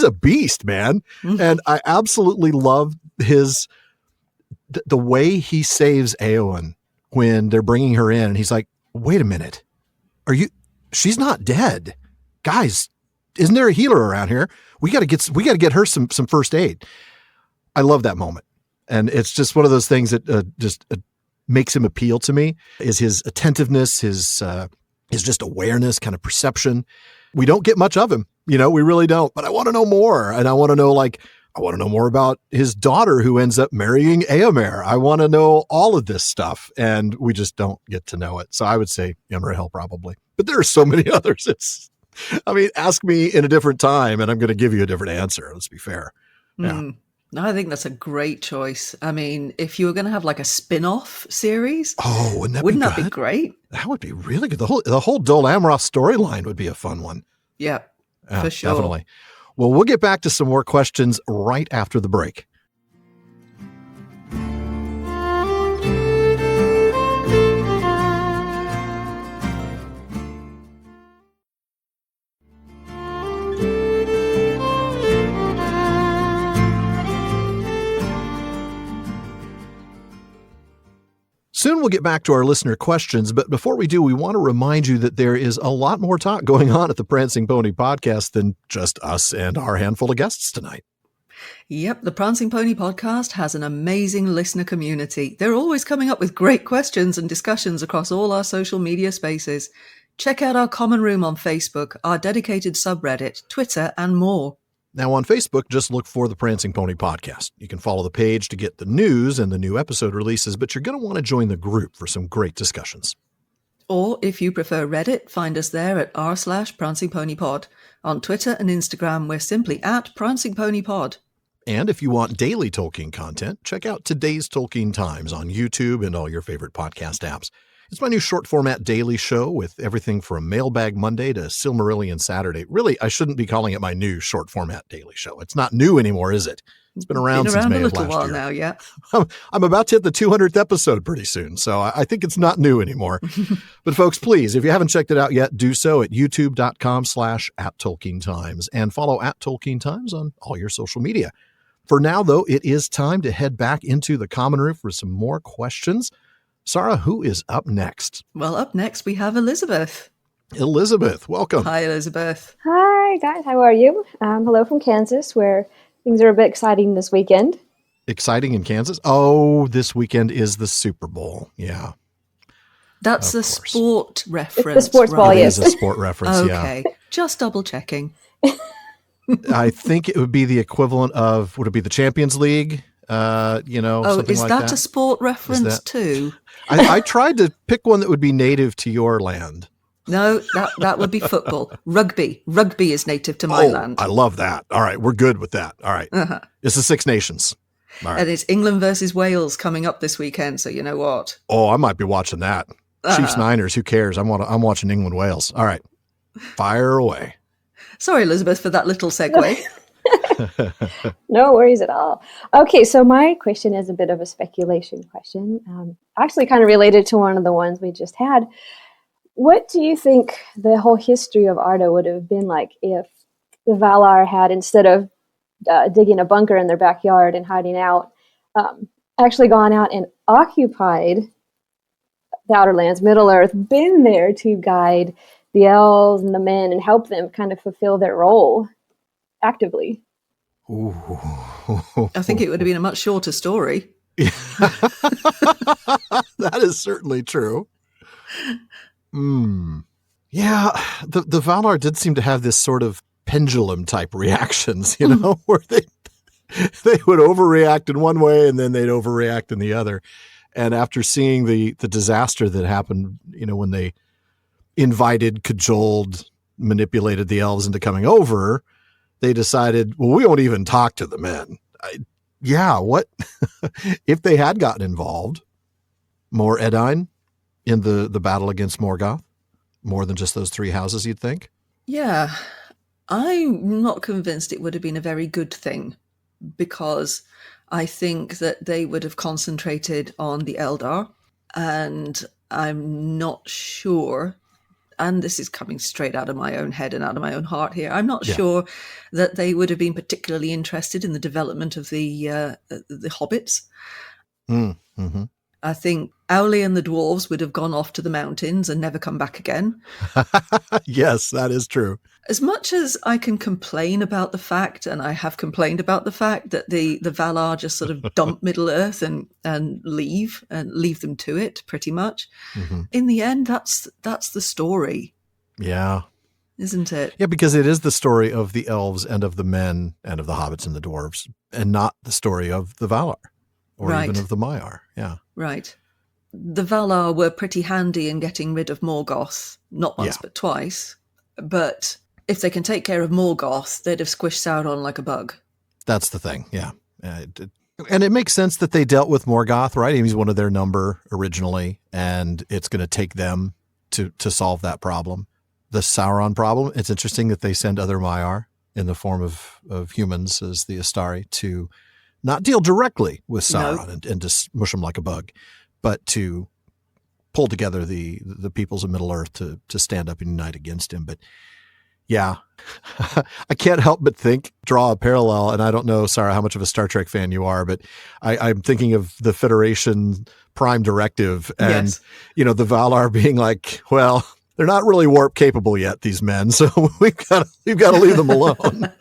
a beast, man. And I absolutely love the way he saves Éowyn when they're bringing her in. And he's like, wait a minute. She's not dead. Guys, isn't there a healer around here? We got to get her some first aid. I love that moment. And it's just one of those things that just makes him appeal to me, is his attentiveness, his just awareness, kind of perception. We don't get much of him, we really don't, but I want to know more. And I want to know more about his daughter who ends up marrying Éomer. I want to know all of this stuff, and we just don't get to know it. So I would say Imrahil probably, but there are so many others. Ask me in a different time and I'm going to give you a different answer. Let's be fair. Yeah. No, I think that's a great choice. If you were going to have like a spin-off series, wouldn't that be great? That would be really good. The whole Dol Amroth storyline would be a fun one. Yeah, for sure. Definitely. Well, we'll get back to some more questions right after the break. Soon we'll get back to our listener questions, but before we do, we want to remind you that there is a lot more talk going on at the Prancing Pony podcast than just us and our handful of guests tonight. Yep, the Prancing Pony podcast has an amazing listener community. They're always coming up with great questions and discussions across all our social media spaces. Check out our common room on Facebook, our dedicated subreddit, Twitter, and more. Now on Facebook, just look for the Prancing Pony podcast. You can follow the page to get the news and the new episode releases, but you're going to want to join the group for some great discussions. Or if you prefer Reddit, find us there at r/PrancingPonyPod. On Twitter and Instagram, we're simply at Prancing Pony Pod. And if you want daily Tolkien content, check out Today's Tolkien Times on YouTube and all your favorite podcast apps. It's my new short format daily show with everything from Mailbag Monday to Silmarillion Saturday. Really, I shouldn't be calling it my new short format daily show. It's not new anymore, is it? It's been around since May of last year. a little while now, yeah. I'm about to hit the 200th episode pretty soon, so I think it's not new anymore. But folks, please, if you haven't checked it out yet, do so at youtube.com/@TolkienTimes and follow @TolkienTimes on all your social media. For now, though, it is time to head back into the common room for some more questions. Sara, who is up next? Well, up next we have Elizabeth. Elizabeth, welcome. Hi, Elizabeth. Hi, guys. How are you? Hello from Kansas, where things are a bit exciting this weekend. Exciting in Kansas? Oh, this weekend is the Super Bowl. Yeah. That's a sport reference. It's the sports ball, yes. It is a sport reference, Okay, just double checking. I think it would be the equivalent of, would it be the Champions League? Something is like that a sport reference too? I tried to pick one that would be native to your land. No, that would be football. Rugby is native to my land. I love that. All right, we're good with that. All right. It's the Six Nations. All right. And it's England versus Wales coming up this weekend, so you know what? Oh, I might be watching that. Chiefs Niners, who cares? I'm watching England Wales. All right. Fire away. Sorry, Elizabeth, for that little segue. No worries at all. Okay, so my question is a bit of a speculation question. Actually kind of related to one of the ones we just had. What do you think the whole history of Arda would have been like if the Valar had, instead of digging a bunker in their backyard and hiding out, actually gone out and occupied the Outer Lands, Middle Earth, been there to guide the elves and the men and help them kind of fulfill their role actively? Ooh. I think it would have been a much shorter story. That is certainly true. Yeah, the Valar did seem to have this sort of pendulum type reactions, where they would overreact in one way and then they'd overreact in the other. And after seeing the disaster that happened, when they invited, cajoled, manipulated the elves into coming over, they decided, well, we won't even talk to the men. What if they had gotten involved? More Edain in the battle against Morgoth? More than just those three houses, you'd think? Yeah. I'm not convinced it would have been a very good thing, because I think that they would have concentrated on the Eldar, and I'm not sure, and this is coming straight out of my own head and out of my own heart here, I'm not sure that they would have been particularly interested in the development of the hobbits. Mm-hmm. I think Owly and the dwarves would have gone off to the mountains and never come back again. Yes, that is true. As much as I can complain about the fact, and I have complained about the fact, that the Valar just sort of dump Middle-earth and leave them to it, pretty much. Mm-hmm. In the end, that's the story. Yeah. Isn't it? Yeah, because it is the story of the elves and of the men and of the hobbits and the dwarves, and not the story of the Valar. Or even of the Maiar, yeah. Right. The Valar were pretty handy in getting rid of Morgoth, not once but twice. But if they can take care of Morgoth, they'd have squished Sauron like a bug. That's the thing, yeah. And it makes sense that they dealt with Morgoth, right? He's one of their number originally, and it's going to take them to solve that problem. The Sauron problem, it's interesting that they send other Maiar in the form of humans as the Astari to not deal directly with Sauron and just mush them like a bug, but to pull together the peoples of Middle-earth to stand up and unite against him. But yeah, I can't help but draw a parallel, and I don't know, Sara, how much of a Star Trek fan you are, but I'm thinking of the Federation Prime Directive and, the Valar being like, well, they're not really warp capable yet, these men, so we've got to leave them alone.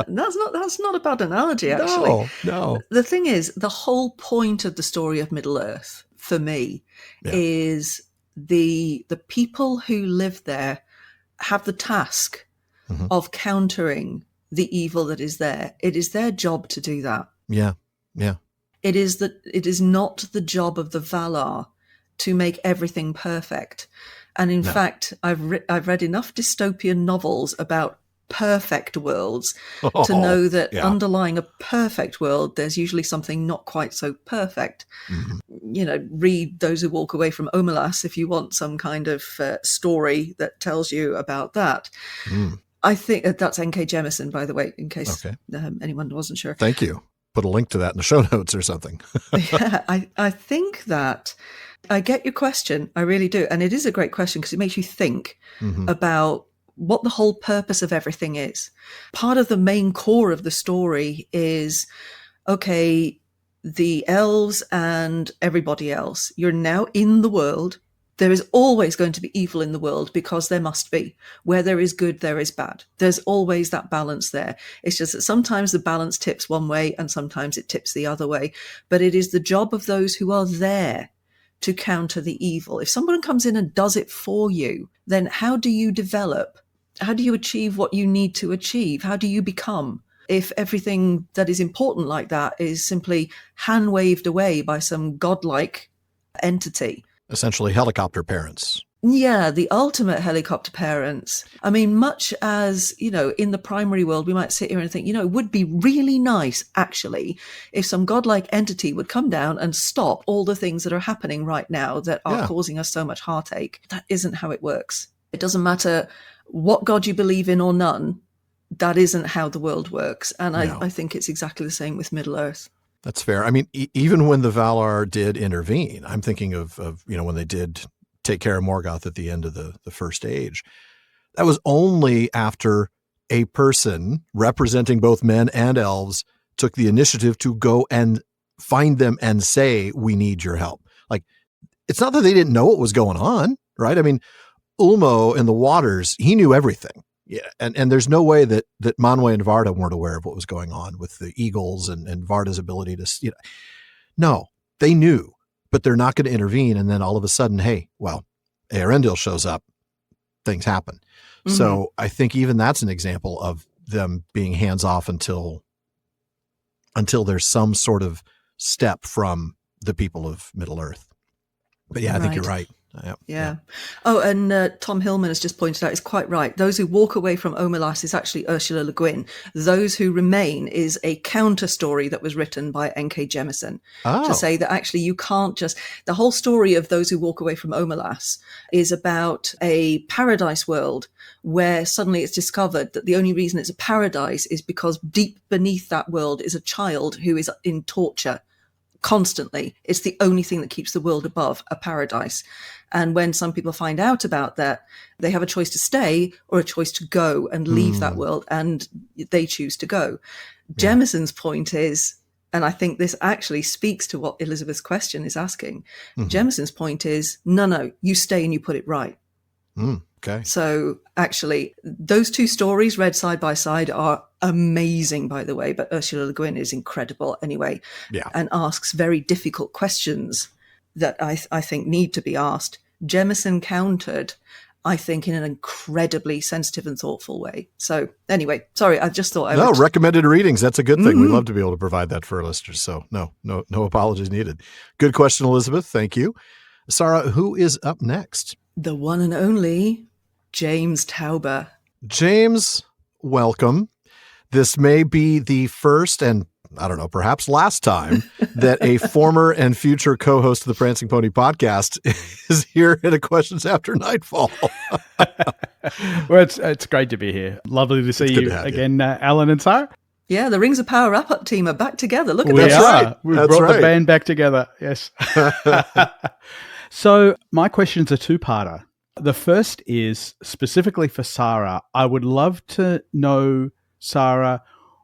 That's not a bad analogy, actually. No. The thing is, the whole point of the story of Middle-earth, for me, is the people who live there have the task of countering the evil that is there. It is their job to do that. Yeah. It is not the job of the Valar to make everything perfect. And in fact, I've read enough dystopian novels about perfect worlds to know that underlying a perfect world, there's usually something not quite so perfect. Mm-hmm. Read Those Who Walk Away from Omelas if you want some kind of story that tells you about that. I think that's N.K. Jemisin, by the way, in case anyone wasn't sure. Thank you. Put a link to that in the show notes or something. Yeah, I think that I get your question. I really do. And it is a great question because it makes you think about what the whole purpose of everything is. Part of the main core of the story is, okay, the elves and everybody else, you're now in the world. There is always going to be evil in the world because there must be. Where there is good, there is bad. There's always that balance there. It's just that sometimes the balance tips one way and sometimes it tips the other way. But it is the job of those who are there to counter the evil. If someone comes in and does it for you, then how do you develop? How do you achieve what you need to achieve? How do you become? If everything that is important like that is simply hand-waved away by some godlike entity. Essentially helicopter parents. Yeah, the ultimate helicopter parents. I mean, much as, in the primary world, we might sit here and think, it would be really nice, actually, if some godlike entity would come down and stop all the things that are happening right now that are causing us so much heartache. That isn't how it works. It doesn't matter what God you believe in or none. That isn't how the world works. And I think it's exactly the same with Middle-earth. That's fair. I mean, even when the Valar did intervene, I'm thinking of when they did take care of Morgoth at the end of the First Age, that was only after a person representing both men and elves took the initiative to go and find them and say, we need your help. Like, it's not that they didn't know what was going on, right? I mean, Ulmo in the waters, he knew everything. Yeah, and there's no way that Manwë and Varda weren't aware of what was going on with the eagles and Varda's ability to, No, they knew, but they're not going to intervene. And then all of a sudden, hey, well, Eärendil shows up, things happen. Mm-hmm. So I think even that's an example of them being hands off until there's some sort of step from the people of Middle-earth. But yeah, I think you're right. Yeah. Oh, and Tom Hillman has just pointed out, it's quite right. Those who walk away from Omelas is actually Ursula Le Guin. Those who remain is a counter story that was written by N.K. Jemisin to say that actually you can't just... The whole story of those who walk away from Omelas is about a paradise world where suddenly it's discovered that the only reason it's a paradise is because deep beneath that world is a child who is in torture constantly. It's the only thing that keeps the world above a paradise. And when some people find out about that, they have a choice to stay or a choice to go and leave that world, and they choose to go. Jemison's point is, and I think this actually speaks to what Elizabeth's question is asking, Jemison's point is, no, you stay and you put it right. Okay. So actually, those two stories read side by side are amazing, by the way, but Ursula Le Guin is incredible anyway, and asks very difficult questions that I think need to be asked. Jemison countered, I think, in an incredibly sensitive and thoughtful way. So anyway, sorry, I just thought I would... recommended readings. That's a good thing. We'd love to be able to provide that for our listeners. So no apologies needed. Good question, Elizabeth. Thank you. Sara, who is up next? The one and only James Tauber. James, welcome. This may be the first and, I don't know, perhaps last time that a former and future co-host of the Prancing Pony podcast is here at a Questions After Nightfall. Well, it's great to be here. Lovely to see you again, Alan and Sara. Yeah, the Rings of Power wrap-up team are back together. Look at that. Right. We've brought the band back together. Yes. So my question's a two-parter. The first is specifically for Sara. I would love to know, Sara,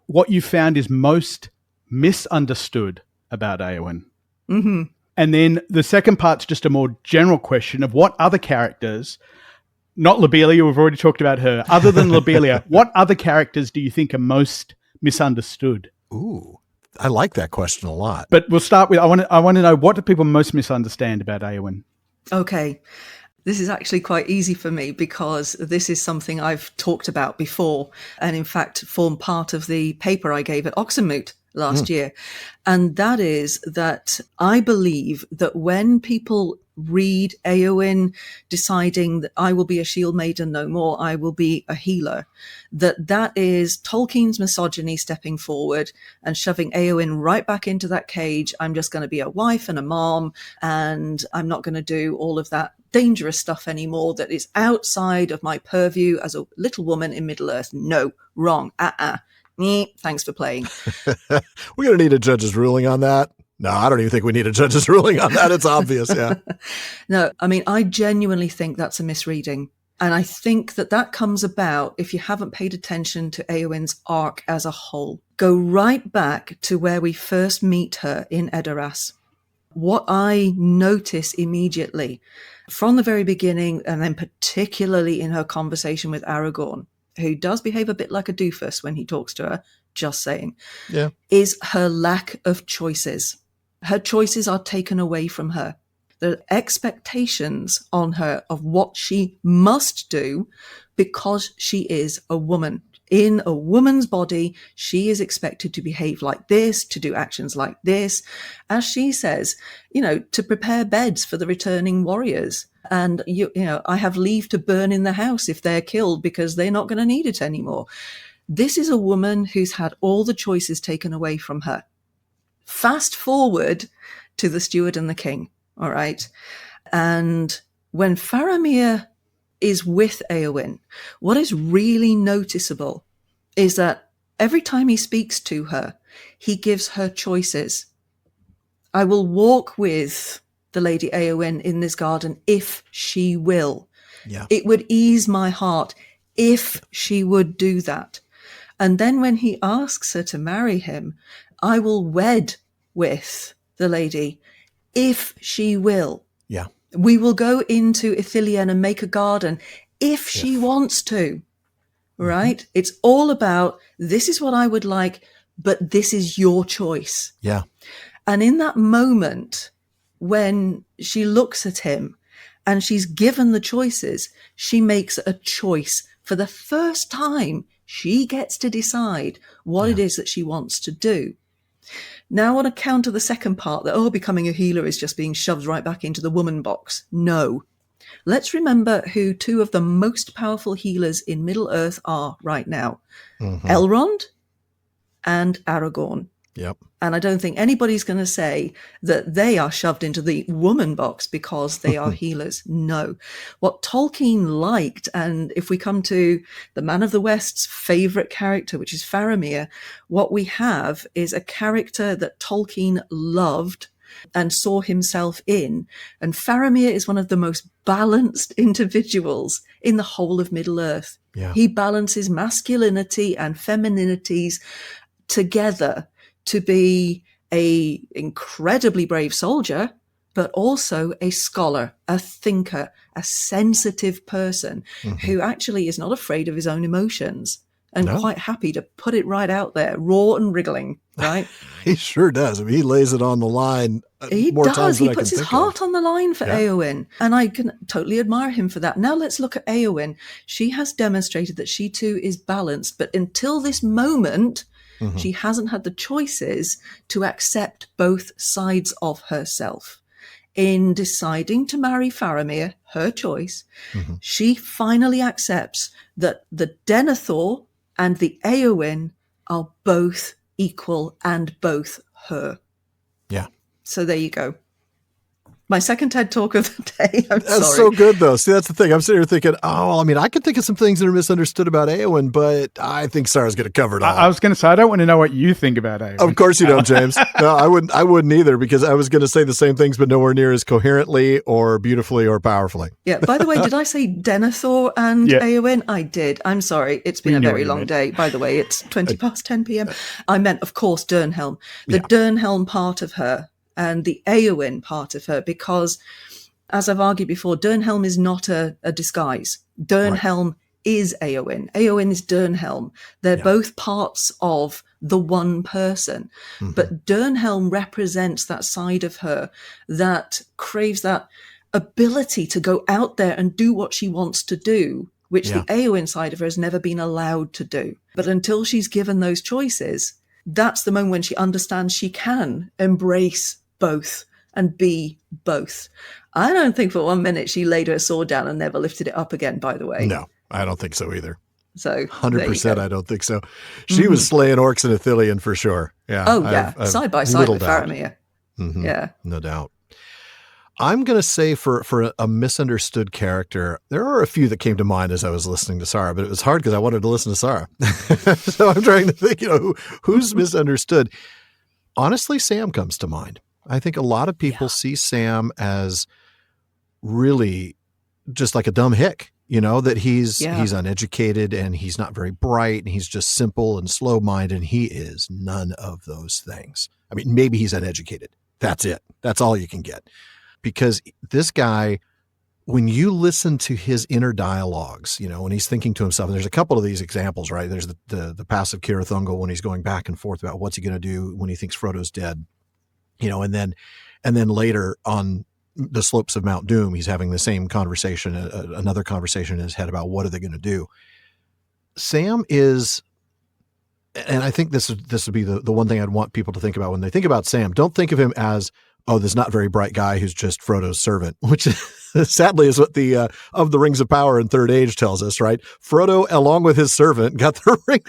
what you found is most misunderstood about Éowyn. Mm-hmm. And then the second part's just a more general question of what other characters, not Lobelia, we've already talked about her, other than Lobelia, what other characters do you think are most misunderstood? Ooh, I like that question a lot. But we'll start with, I want to know, what do people most misunderstand about Éowyn? Okay. This is actually quite easy for me because this is something I've talked about before and in fact formed part of the paper I gave at Oxenmoot last year. And that is that I believe that when people read Éowyn deciding that I will be a shield maiden no more, I will be a healer, that is Tolkien's misogyny stepping forward and shoving Éowyn right back into that cage. I'm just going to be a wife and a mom, and I'm not going to do all of that dangerous stuff anymore that is outside of my purview as a little woman in Middle-earth. No, wrong. Thanks for playing. We're going to need a judge's ruling on that. No, I don't even think we need a judge's ruling on that. It's obvious, yeah. No, I mean, I genuinely think that's a misreading. And I think that comes about if you haven't paid attention to Éowyn's arc as a whole. Go right back to where we first meet her in Edoras. What I notice immediately from the very beginning, and then particularly in her conversation with Aragorn, who does behave a bit like a doofus when he talks to her, just saying, is her lack of choices. Her choices are taken away from her. The expectations on her of what she must do because she is a woman. In a woman's body, she is expected to behave like this, to do actions like this. As she says, to prepare beds for the returning warriors. And, I have leave to burn in the house if they're killed because they're not going to need it anymore. This is a woman who's had all the choices taken away from her. Fast forward to the steward and the king. All right. And when Faramir is with Éowyn, what is really noticeable is that every time he speaks to her, he gives her choices. I will walk with the Lady Éowyn in this garden if she will. Yeah. It would ease my heart if she would do that. And then when he asks her to marry him, I will wed with the lady if she will. Yeah. We will go into Ithilien and make a garden if she wants to, right? Mm-hmm. It's all about, this is what I would like, but this is your choice. Yeah. And in that moment, when she looks at him and she's given the choices, she makes a choice. For the first time, she gets to decide what it is that she wants to do. Now, on account of the second part, that, becoming a healer is just being shoved right back into the woman box. No, Let's remember who two of the most powerful healers in Middle-earth are right now. Elrond and Aragorn. Yep. And I don't think anybody's going to say that they are shoved into the woman box because they are healers. No. What Tolkien liked, and if we come to the Man of the West's favorite character, which is Faramir, what we have is a character that Tolkien loved and saw himself in. And Faramir is one of the most balanced individuals in the whole of Middle-earth. Yeah. He balances masculinity and femininities together to be a incredibly brave soldier, but also a scholar, a thinker, a sensitive person who actually is not afraid of his own emotions and quite happy to put it right out there, raw and wriggling, right? He sure does. I mean, he lays it on the line. He more does. Times He than puts his heart on the line for Éowyn. And I can totally admire him for that. Now let's look at Éowyn. She has demonstrated that she too is balanced, but until this moment, she hasn't had the choices to accept both sides of herself. In deciding to marry Faramir, her choice, she finally accepts that the Denethor and the Éowyn are both equal and both her. Yeah. So there you go. My second TED Talk of the day. I'm That's sorry. so good, though. See, that's the thing. I'm sitting here thinking, I mean, I could think of some things that are misunderstood about Éowyn, but I think Sarah's going to cover it all. I was going to say, I don't want to know what you think about Éowyn. Of course you don't, James. No, I wouldn't either, because I was going to say the same things, but nowhere near as coherently or beautifully or powerfully. Yeah. By the way, did I say Denethor and Éowyn? I did. I'm sorry. It's been a very long day. By the way, it's 20 past 10 p.m. I meant, of course, Dernhelm. The Dernhelm part of her and the Éowyn part of her, because as I've argued before, Dernhelm is not a disguise. Dernhelm is Éowyn. Éowyn is Dernhelm. They're both parts of the one person. But Dernhelm represents that side of her that craves that ability to go out there and do what she wants to do, which the Éowyn side of her has never been allowed to do. But until she's given those choices, that's the moment when she understands she can embrace both and be both. I don't think for 1 minute she laid her sword down and never lifted it up again, by the way. No, I don't think so either. So 100%, I don't think so. She was slaying orcs and Ithilien for sure. Yeah. Oh, yeah. Side by side with Faramir. Yeah. No doubt. I'm going to say for a misunderstood character, there are a few that came to mind as I was listening to Sara, but it was hard because I wanted to listen to Sara. So I'm trying to think, who's misunderstood. Honestly, Sam comes to mind. I think a lot of people see Sam as really just like a dumb hick, that he's uneducated and he's not very bright and he's just simple and slow-minded, and he is none of those things. I mean, maybe he's uneducated. That's it. That's all you can get. Because this guy, when you listen to his inner dialogues, when he's thinking to himself, and there's a couple of these examples, right? There's the passive Cirith Ungol when he's going back and forth about what's he going to do when he thinks Frodo's dead, and then later on the slopes of Mount Doom, he's having the same conversation, another conversation in his head about what are they going to do. Sam is, and I think this would be the one thing I'd want people to think about when they think about Sam. Don't think of him as, this not very bright guy who's just Frodo's servant, which sadly is what the of the Rings of Power in Third Age tells us, right? Frodo, along with his servant, got the ring.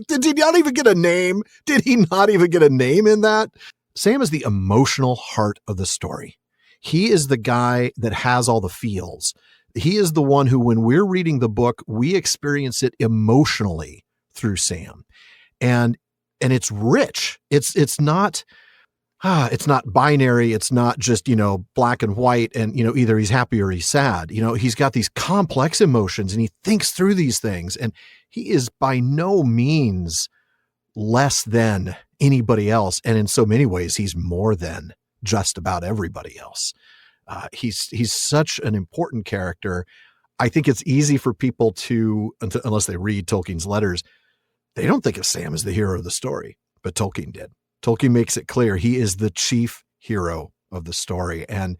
Did he not even get a name? Did he not even get a name in that? Sam is the emotional heart of the story. He is the guy that has all the feels. He is the one who, when we're reading the book, we experience it emotionally through Sam. And it's rich. It's not binary. It's not just, black and white and, either he's happy or he's sad. He's got these complex emotions and he thinks through these things, and he is by no means less than anybody else. And in so many ways, he's more than just about everybody else. He's such an important character. I think it's easy for people to, unless they read Tolkien's letters, they don't think of Sam as the hero of the story, but Tolkien did. Tolkien makes it clear he is the chief hero of the story. And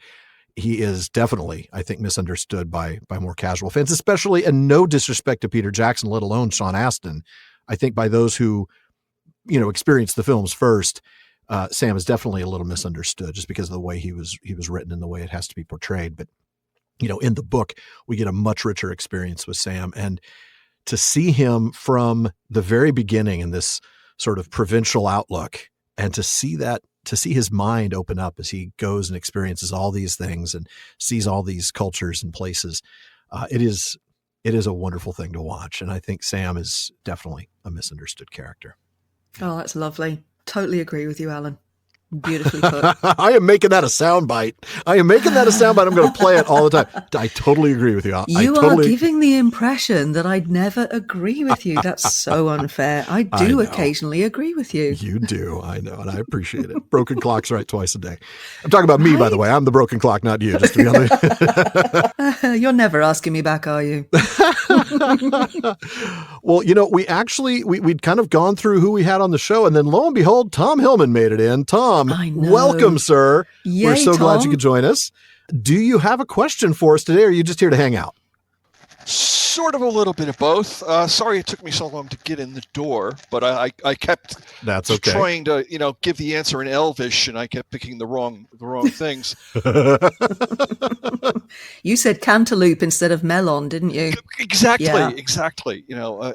he is definitely, I think, misunderstood by more casual fans, especially, and no disrespect to Peter Jackson, let alone Sean Astin. I think by those who, experienced the films first, Sam is definitely a little misunderstood just because of the way he was written and the way it has to be portrayed. But in the book, we get a much richer experience with Sam. And to see him from the very beginning in this sort of provincial outlook, and to see his mind open up as he goes and experiences all these things and sees all these cultures and places, it is a wonderful thing to watch. And I think Sam is definitely a misunderstood character. Oh, that's lovely. Totally agree with you, Alan. Beautifully put. I am making that a soundbite. I'm going to play it all the time. I totally agree with you. You are giving the impression that I'd never agree with you. That's so unfair. I do occasionally agree with you. You do. I know. And I appreciate it. Broken clock's right twice a day. I'm talking about me, by the way. I'm the broken clock, not you. Just to be honest. You're never asking me back, are you? Well, we'd kind of gone through who we had on the show. And then lo and behold, Tom Hillman made it in. Tom, welcome, sir. Yay, we're so glad Tom. you could join us. Do you have a question for us today, or are you just here to hang out? Sort of a little bit of both. Sorry it took me so long to get in the door, but I kept That's okay. trying to give the answer in Elvish, and I kept picking the wrong things. You said cantaloupe instead of melon, didn't you? Exactly, Yeah. exactly.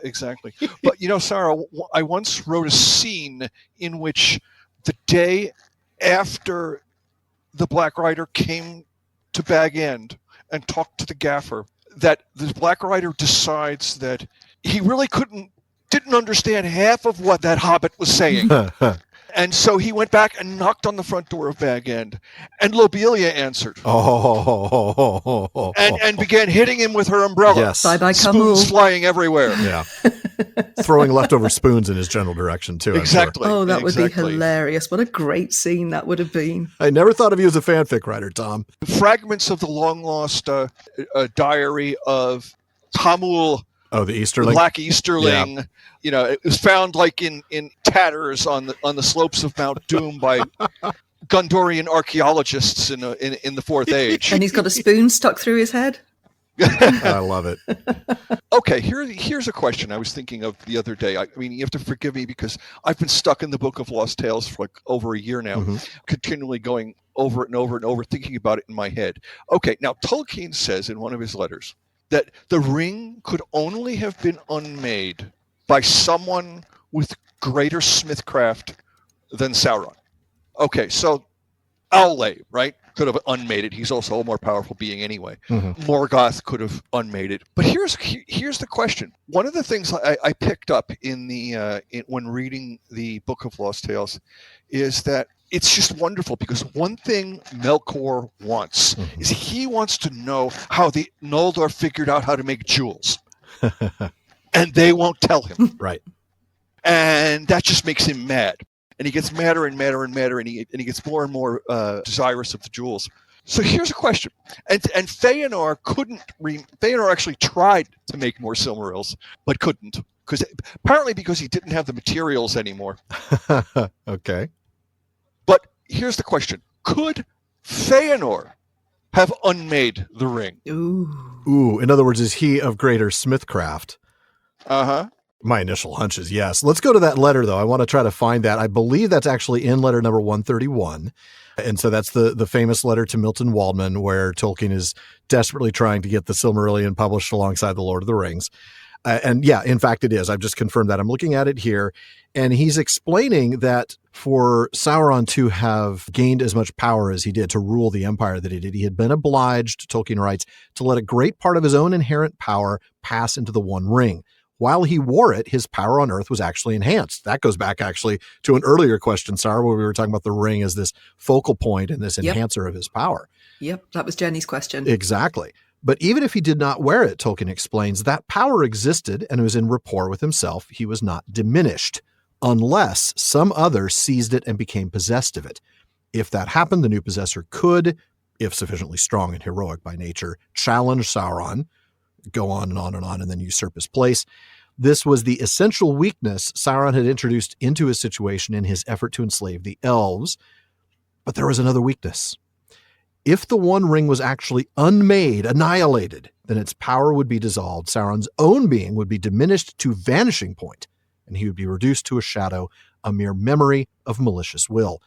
Exactly. But Sarah, I once wrote a scene in which the day after the Black Rider came to Bag End and talked to the gaffer, that the Black Rider decides that he really didn't understand half of what that hobbit was saying. And so he went back and knocked on the front door of Bag End, and Lobelia answered. And began hitting him with her umbrella. Yes. Bye-bye, Spoons Camille. flying everywhere. Yeah. Throwing leftover spoons in his general direction, too. Exactly. Oh, that would be Exactly. hilarious. What a great scene that would have been. I never thought of you as a fanfic writer, Tom. Fragments of the long-lost diary of Tamul, Oh, the Easterling? Black Easterling. Yeah. It was found like in tatters on the slopes of Mount Doom by Gondorian archaeologists in the Fourth Age. And he's got a spoon stuck through his head. I love it. Okay, here's a question I was thinking of the other day. I mean, you have to forgive me because I've been stuck in the Book of Lost Tales for like over a year now, continually going over it and over and over, thinking about it in my head. Okay, now Tolkien says in one of his letters that the ring could only have been unmade by someone with greater smithcraft than Sauron. Okay, so Aule, right, could have unmade it. He's also a more powerful being anyway. Morgoth could have unmade it. But here's the question. One of the things I picked up when reading the Book of Lost Tales is that it's just wonderful, because one thing Melkor wants is he wants to know how the Noldor figured out how to make jewels. And they won't tell him. Right. And that just makes him mad. And he gets madder and madder and madder, and he gets more and more desirous of the jewels. So here's a question. And Feanor Feanor actually tried to make more Silmarils, but couldn't. Apparently because he didn't have the materials anymore. Okay. But here's the question. Could Feanor have unmade the ring? Ooh. In other words, is he of greater smithcraft? Uh-huh. My initial hunch is yes. Let's go to that letter, though. I want to try to find that. I believe that's actually in letter number 131. And so that's the famous letter to Milton Waldman, where Tolkien is desperately trying to get the Silmarillion published alongside the Lord of the Rings. And yeah, in fact, it is. I've just confirmed that. I'm looking at it here. And he's explaining that for Sauron to have gained as much power as he did, to rule the empire that he did, he had been obliged, Tolkien writes, to let a great part of his own inherent power pass into the One Ring. While he wore it, his power on Earth was actually enhanced. That goes back actually to an earlier question, Sara, where we were talking about the ring as this focal point and this enhancer of his power. Yep, that was Jenny's question. Exactly. But even if he did not wear it, Tolkien explains, that power existed and was in rapport with himself. He was not diminished, unless some other seized it and became possessed of it. If that happened, the new possessor could, if sufficiently strong and heroic by nature, challenge Sauron, go on and on and on, and then usurp his place. This was the essential weakness Sauron had introduced into his situation in his effort to enslave the elves. But there was another weakness. If the One Ring was actually unmade, annihilated, then its power would be dissolved. Sauron's own being would be diminished to vanishing point, and he would be reduced to a shadow, a mere memory of malicious will.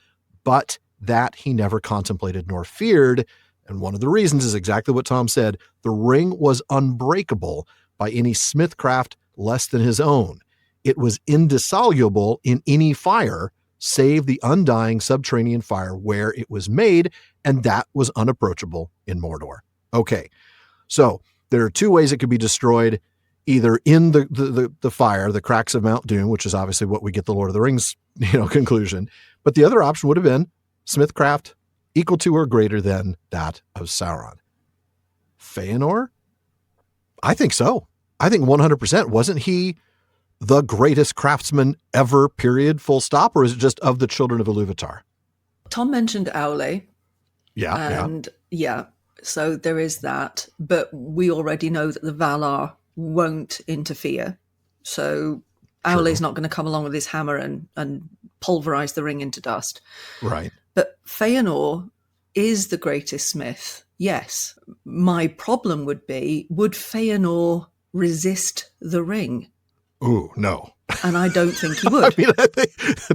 But that he never contemplated nor feared, And one of the reasons is exactly what Tom said. The ring was unbreakable by any smithcraft less than his own. It was indissoluble in any fire, save the undying subterranean fire where it was made, and that was unapproachable in Mordor. Okay, so there are two ways it could be destroyed, either in the fire, the cracks of Mount Doom, which is obviously what we get the Lord of the Rings, conclusion. But the other option would have been smithcraft equal to or greater than that of Sauron. Feanor? I think so. I think 100%. Wasn't he the greatest craftsman ever, period, full stop? Or is it just of the children of Iluvatar? Tom mentioned Aule. Yeah. So there is that. But we already know that the Valar won't interfere. So Aule's not going to come along with his hammer and pulverize the ring into dust. Right. But Feanor is the greatest smith, yes. My problem would be, would Feanor resist the ring? Ooh, no. And I don't think he would.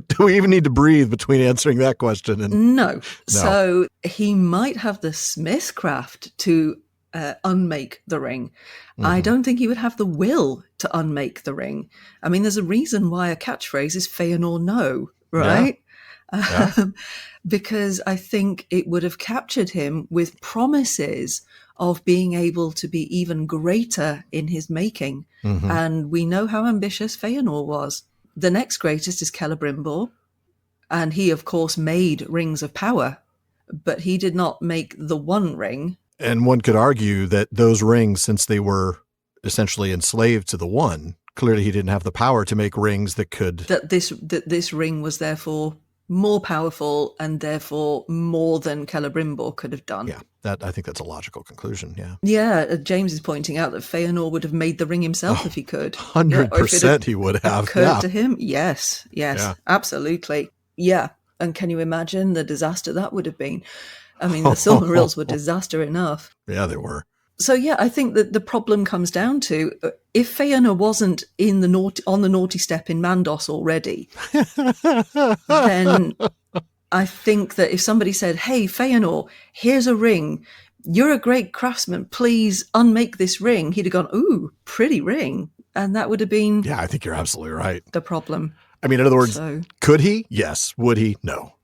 Do we even need to breathe between answering that question? No. So he might have the smithcraft to unmake the ring. Mm-hmm. I don't think he would have the will to unmake the ring. I mean, there's a reason why a catchphrase is Feanor no, right? Yeah. Because I think it would have captured him with promises of being able to be even greater in his making. Mm-hmm. And we know how ambitious Feanor was. The next greatest is Celebrimbor. And he, of course, made rings of power, but he did not make the one ring. And one could argue that those rings, since they were essentially enslaved to the one, clearly he didn't have the power to make rings that could... That this ring was therefore more powerful and therefore more than Celebrimbor could have done. Yeah, I think that's a logical conclusion, yeah. Yeah, James is pointing out that Feanor would have made the ring himself if he could. 100% he would have. Occurred to him? Yes, absolutely. Yeah, and can you imagine the disaster that would have been? I mean, the Silmarils were disaster enough. Yeah, they were. So yeah, I think that the problem comes down to if Feanor wasn't on the naughty step in Mandos already, then I think that if somebody said, "Hey, Feanor, here's a ring. You're a great craftsman. Please unmake this ring," he'd have gone, "Ooh, pretty ring," and that would have been. Yeah, I think you're absolutely right. The problem. I mean, in other words, could he? Yes. Would he? No.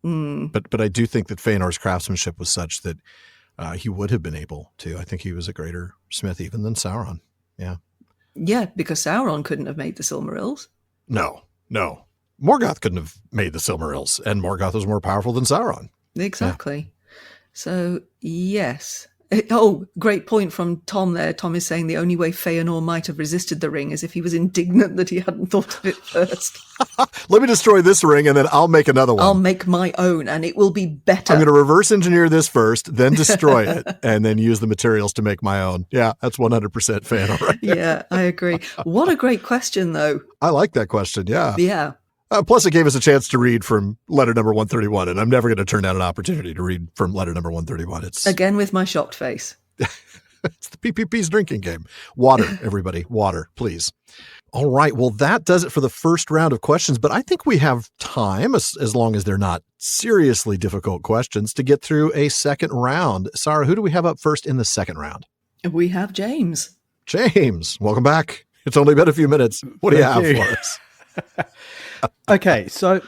But I do think that Feanor's craftsmanship was such that he would have been able to. I think he was a greater smith even than Sauron. Yeah. Yeah, because Sauron couldn't have made the Silmarils. No. Morgoth couldn't have made the Silmarils, and Morgoth was more powerful than Sauron. Exactly. Yeah. So, yes. Great point from Tom there. Tom is saying the only way Feanor might have resisted the ring is if he was indignant that he hadn't thought of it first. Let me destroy this ring and then I'll make another one. I'll make my own and it will be better. I'm going to reverse engineer this first, then destroy it, and then use the materials to make my own. Yeah, that's 100% Feanor right there. Yeah, I agree. What a great question, though. I like that question, yeah. Yeah. Plus, it gave us a chance to read from letter number 131, and I'm never going to turn down an opportunity to read from letter number 131. It's again with my shocked face. It's the PPP's drinking game. Water, everybody. Water, please. All right. Well, that does it for the first round of questions, but I think we have time, as long as they're not seriously difficult questions, to get through a second round. Sara, who do we have up first in the second round? We have James. James, welcome back. It's only been a few minutes. What do you have for us? Okay, so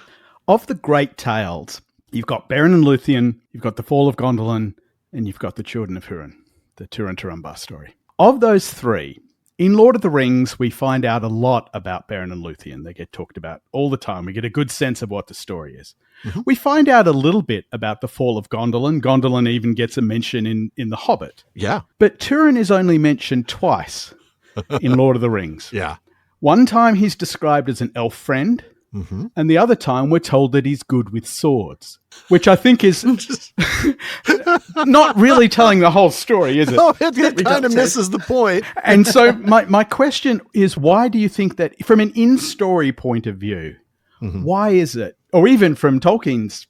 of the great tales, you've got Beren and Luthien, you've got the Fall of Gondolin, and you've got the Children of Húrin, the Túrin Turambar story. Of those three, in Lord of the Rings, we find out a lot about Beren and Luthien. They get talked about all the time. We get a good sense of what the story is. Mm-hmm. We find out a little bit about the Fall of Gondolin. Gondolin even gets a mention in The Hobbit. Yeah. But Túrin is only mentioned twice in Lord of the Rings. Yeah. One time he's described as an elf friend, mm-hmm. and the other time we're told that he's good with swords, which I think is not really telling the whole story, is it? No, it kind of misses the point. And so my question is, why do you think that, from an in-story point of view, mm-hmm. why is it, or even from Tolkien's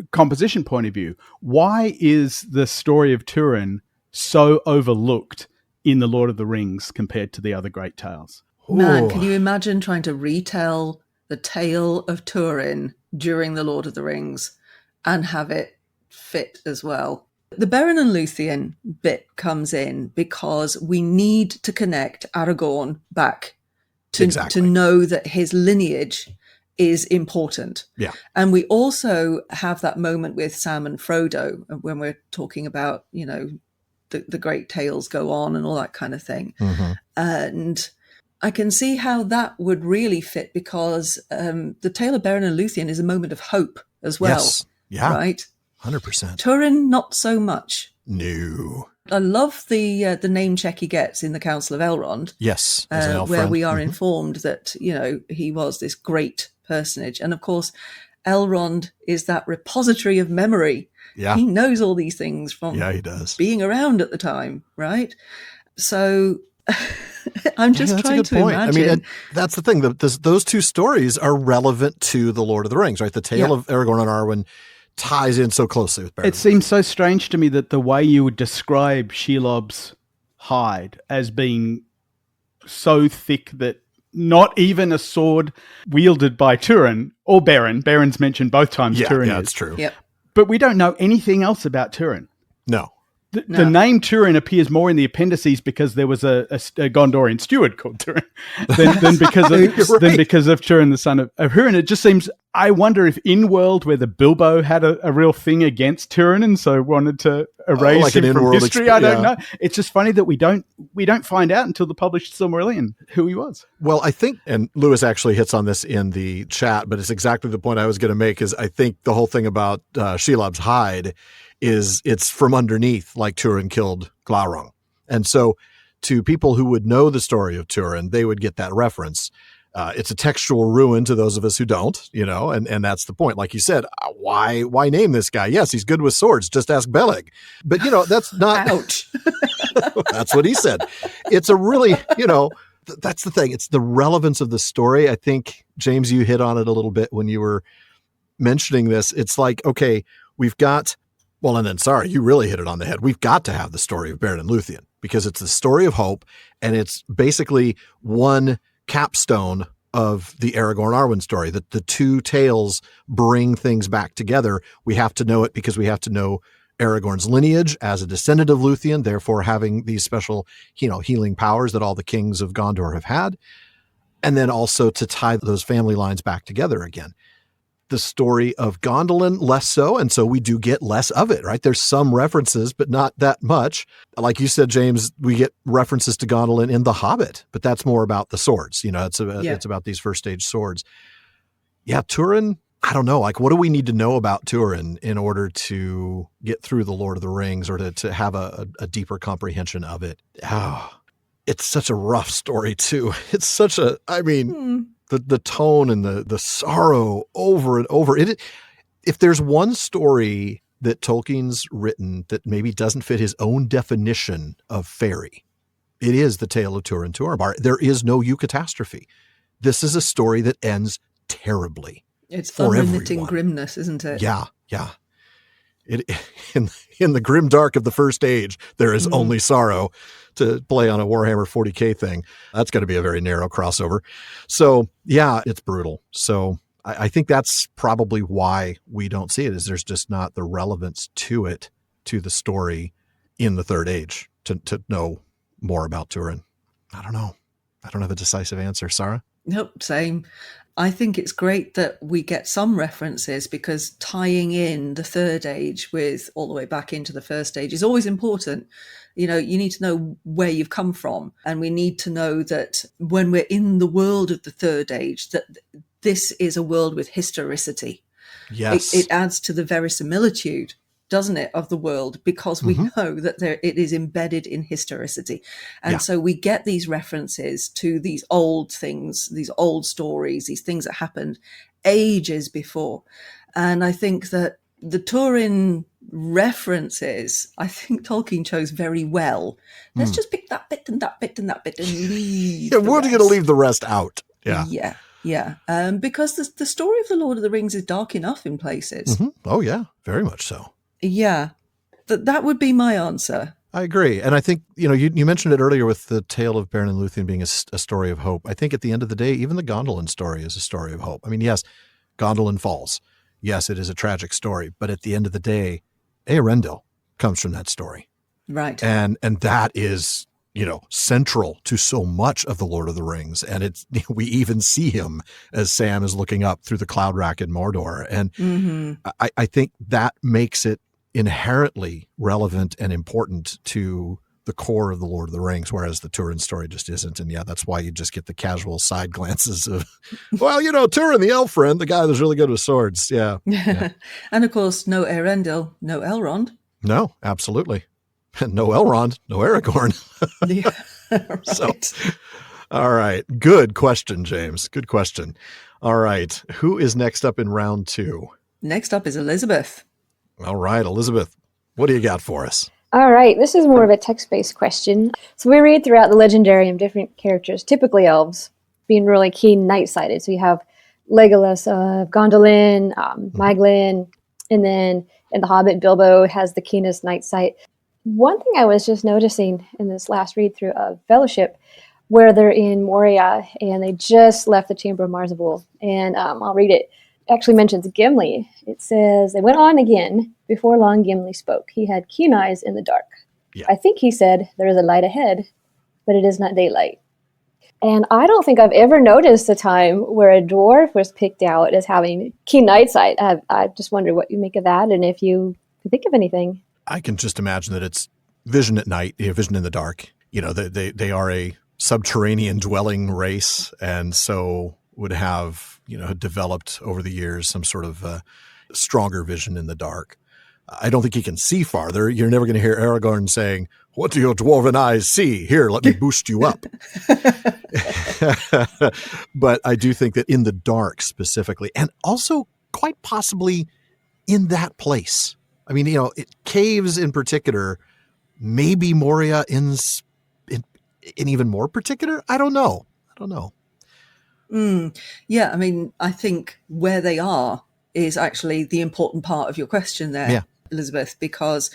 composition point of view, why is the story of Túrin so overlooked in The Lord of the Rings compared to the other great tales? Man, can you imagine trying to retell the tale of Túrin during The Lord of the Rings and have it fit as well? The Beren and Luthien bit comes in because we need to connect Aragorn back to know that his lineage is important. Yeah. And we also have that moment with Sam and Frodo when we're talking about, the great tales go on and all that kind of thing. Mm-hmm. And I can see how that would really fit because the Tale of Beren and Luthien is a moment of hope as well. Yes. Yeah. Right? 100%. Túrin, not so much. No. I love the name check he gets in the Council of Elrond. Yes. As an elf where friend. we are informed that, he was this great personage. And of course, Elrond is that repository of memory. Yeah. He knows all these things from he does. being around at the time, right? So I'm just trying to imagine. I mean, and that's the thing. Those two stories are relevant to the Lord of the Rings, right? The tale of Aragorn and Arwen ties in so closely with Beren. It seems so strange to me that the way you would describe Shelob's hide as being so thick that not even a sword wielded by Túrin or Beren. Beren's mentioned both times. Túrin yeah, that's true. Yep. But we don't know anything else about Túrin. No. The name Túrin appears more in the appendices because there was a Gondorian steward called Túrin than because of Túrin, the son of Hurin. It just seems, I wonder if in world where the Bilbo had a real thing against Túrin and so wanted to erase him from history. I don't know. It's just funny that we don't find out until the published Silmarillion who he was. Well, I think, and Lewis actually hits on this in the chat, but it's exactly the point I was going to make. Is I think the whole thing about Shelob's hide is it's from underneath, like Túrin killed Glaurung. And so to people who would know the story of Túrin, they would get that reference. It's a textual ruin to those of us who don't, and that's the point. Like you said, why name this guy? Yes, he's good with swords. Just ask Beleg. But, that's not. Ouch. That's what he said. It's a really, that's the thing. It's the relevance of the story. I think, James, you hit on it a little bit when you were mentioning this. It's like, okay, we've got, well, and then, sorry, you really hit it on the head. We've got to have the story of Beren and Luthien because it's the story of hope, and it's basically one capstone of the Aragorn Arwen story, that the two tales bring things back together. We have to know it because we have to know Aragorn's lineage as a descendant of Luthien, therefore having these special, healing powers that all the kings of Gondor have had. And then also to tie those family lines back together again. The story of Gondolin, less so. And so we do get less of it, right? There's some references, but not that much. Like you said, James, we get references to Gondolin in The Hobbit, but that's more about the swords. It's about these first stage swords. Yeah. Túrin, I don't know. Like, what do we need to know about Túrin in order to get through the Lord of the Rings or to have a deeper comprehension of it? Oh, it's such a rough story too. It's such a, the tone and the sorrow over and over. If there's one story that Tolkien's written that maybe doesn't fit his own definition of fairy, it is the tale of Túrin Turambar. There is no eucatastrophe. This is a story that ends terribly. It's unremitting grimness, isn't it? Yeah, yeah. In the grim dark of the first age, there is only sorrow, to play on a Warhammer 40K thing. That's going to be a very narrow crossover. So yeah, it's brutal. So I think that's probably why we don't see it, is there's just not the relevance to it, to the story in the Third Age to know more about Túrin. I don't know. I don't have a decisive answer. Sara? Nope, same. I think it's great that we get some references because tying in the Third Age with all the way back into the First Age is always important. You need to know where you've come from. And we need to know that when we're in the world of the Third Age, that this is a world with historicity. Yes. It adds to the verisimilitude, doesn't it, of the world, because we know that it is embedded in historicity. And so we get these references to these old things, these old stories, these things that happened ages before. And I think that the Túrin references, I think Tolkien chose very well. Let's just pick that bit and that bit and that bit and leave. We're going to leave the rest out. Yeah. Yeah. Because the story of the Lord of the Rings is dark enough in places. Mm-hmm. Oh, yeah. Very much so. Yeah. That would be my answer. I agree. And I think, you mentioned it earlier with the tale of Beren and Luthien being a story of hope. I think at the end of the day, even the Gondolin story is a story of hope. I mean, yes, Gondolin falls. Yes, it is a tragic story. But at the end of the day, Eärendil comes from that story. Right. And that is, central to so much of the Lord of the Rings. And we even see him as Sam is looking up through the cloud rack in Mordor. And I think that makes it inherently relevant and important to the core of the Lord of the Rings, whereas the Túrin story just isn't. And that's why you just get the casual side glances of, well, Túrin, the elf friend, the guy that's really good with swords. Yeah. And of course, no Eärendil, no Elrond. No, absolutely. No Elrond, no Aragorn. Right. So, all right. Good question, James. Good question. All right. Who is next up in round 2? Next up is Elizabeth. All right, Elizabeth, what do you got for us? All right. This is more of a text-based question. So we read throughout the legendarium different characters, typically elves, being really keen night-sighted. So you have Legolas, Gondolin, Maeglin, and then in The Hobbit, Bilbo has the keenest night sight. One thing I was just noticing in this last read through of Fellowship, where they're in Moria and they just left the Chamber of Marzabul, and I'll read it. It actually mentions Gimli. It says, they went on again. Before long, Gimli spoke. He had keen eyes in the dark. Yeah. I think he said, there is a light ahead, but it is not daylight. And I don't think I've ever noticed a time where a dwarf was picked out as having keen night sight. I just wonder what you make of that and if you can think of anything. I can just imagine that it's vision at night, vision in the dark. They are a subterranean dwelling race, and so would have, developed over the years some sort of stronger vision in the dark. I don't think he can see farther. You're never going to hear Aragorn saying, "What do your dwarven eyes see? Here, let me boost you up." But I do think that in the dark specifically, and also quite possibly in that place. I mean, caves in particular, maybe Moria in even more particular. I don't know. Yeah, I mean, I think where they are is actually the important part of your question there, Elizabeth, because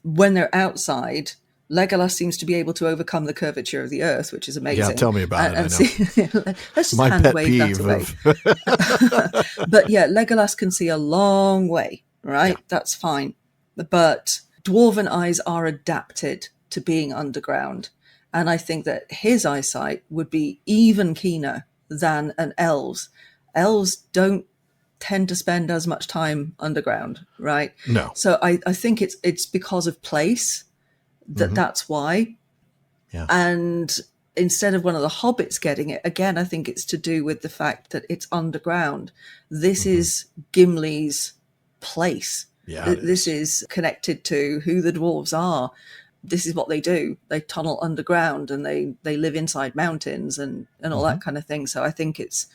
when they're outside, Legolas seems to be able to overcome the curvature of the earth, which is amazing. Yeah, tell me about it. I know. See, let's just my hand pet wave peeve that away. But yeah, Legolas can see a long way, right? Yeah. That's fine. But dwarven eyes are adapted to being underground. And I think that his eyesight would be even keener than an elf's. Elves don't tend to spend as much time underground, right? No. So I think it's because of place that's why. Yeah. And instead of one of the hobbits getting it, again, I think it's to do with the fact that it's underground. This is Gimli's place. Yeah, this is connected to who the dwarves are. This is what they do. They tunnel underground and they live inside mountains and all that kind of thing. So I think it's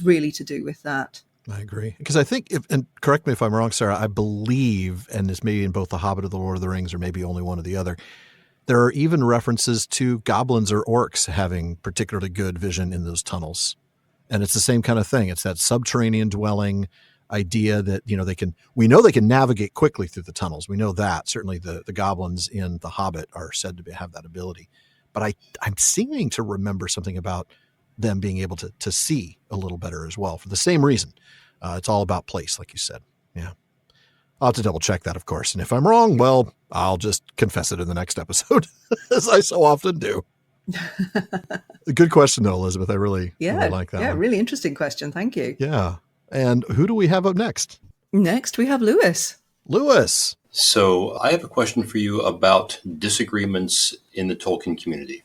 really to do with that. I agree. Because I think, and correct me if I'm wrong, Sarah, I believe, and this may be in both The Hobbit or The Lord of the Rings, or maybe only one or the other, there are even references to goblins or orcs having particularly good vision in those tunnels. And it's the same kind of thing. It's that subterranean dwelling idea that, we know they can navigate quickly through the tunnels. We know that. Certainly the goblins in The Hobbit are said to have that ability. But I'm seeming to remember something about them being able to see a little better as well for the same reason. It's all about place, like you said. Yeah. I'll have to double check that, of course. And if I'm wrong, well, I'll just confess it in the next episode, as I so often do. Good question, though, Elizabeth. I really like that one. Yeah, really interesting question. Thank you. Yeah. And who do we have up next? Next, we have Lewis. Lewis. So I have a question for you about disagreements in the Tolkien community.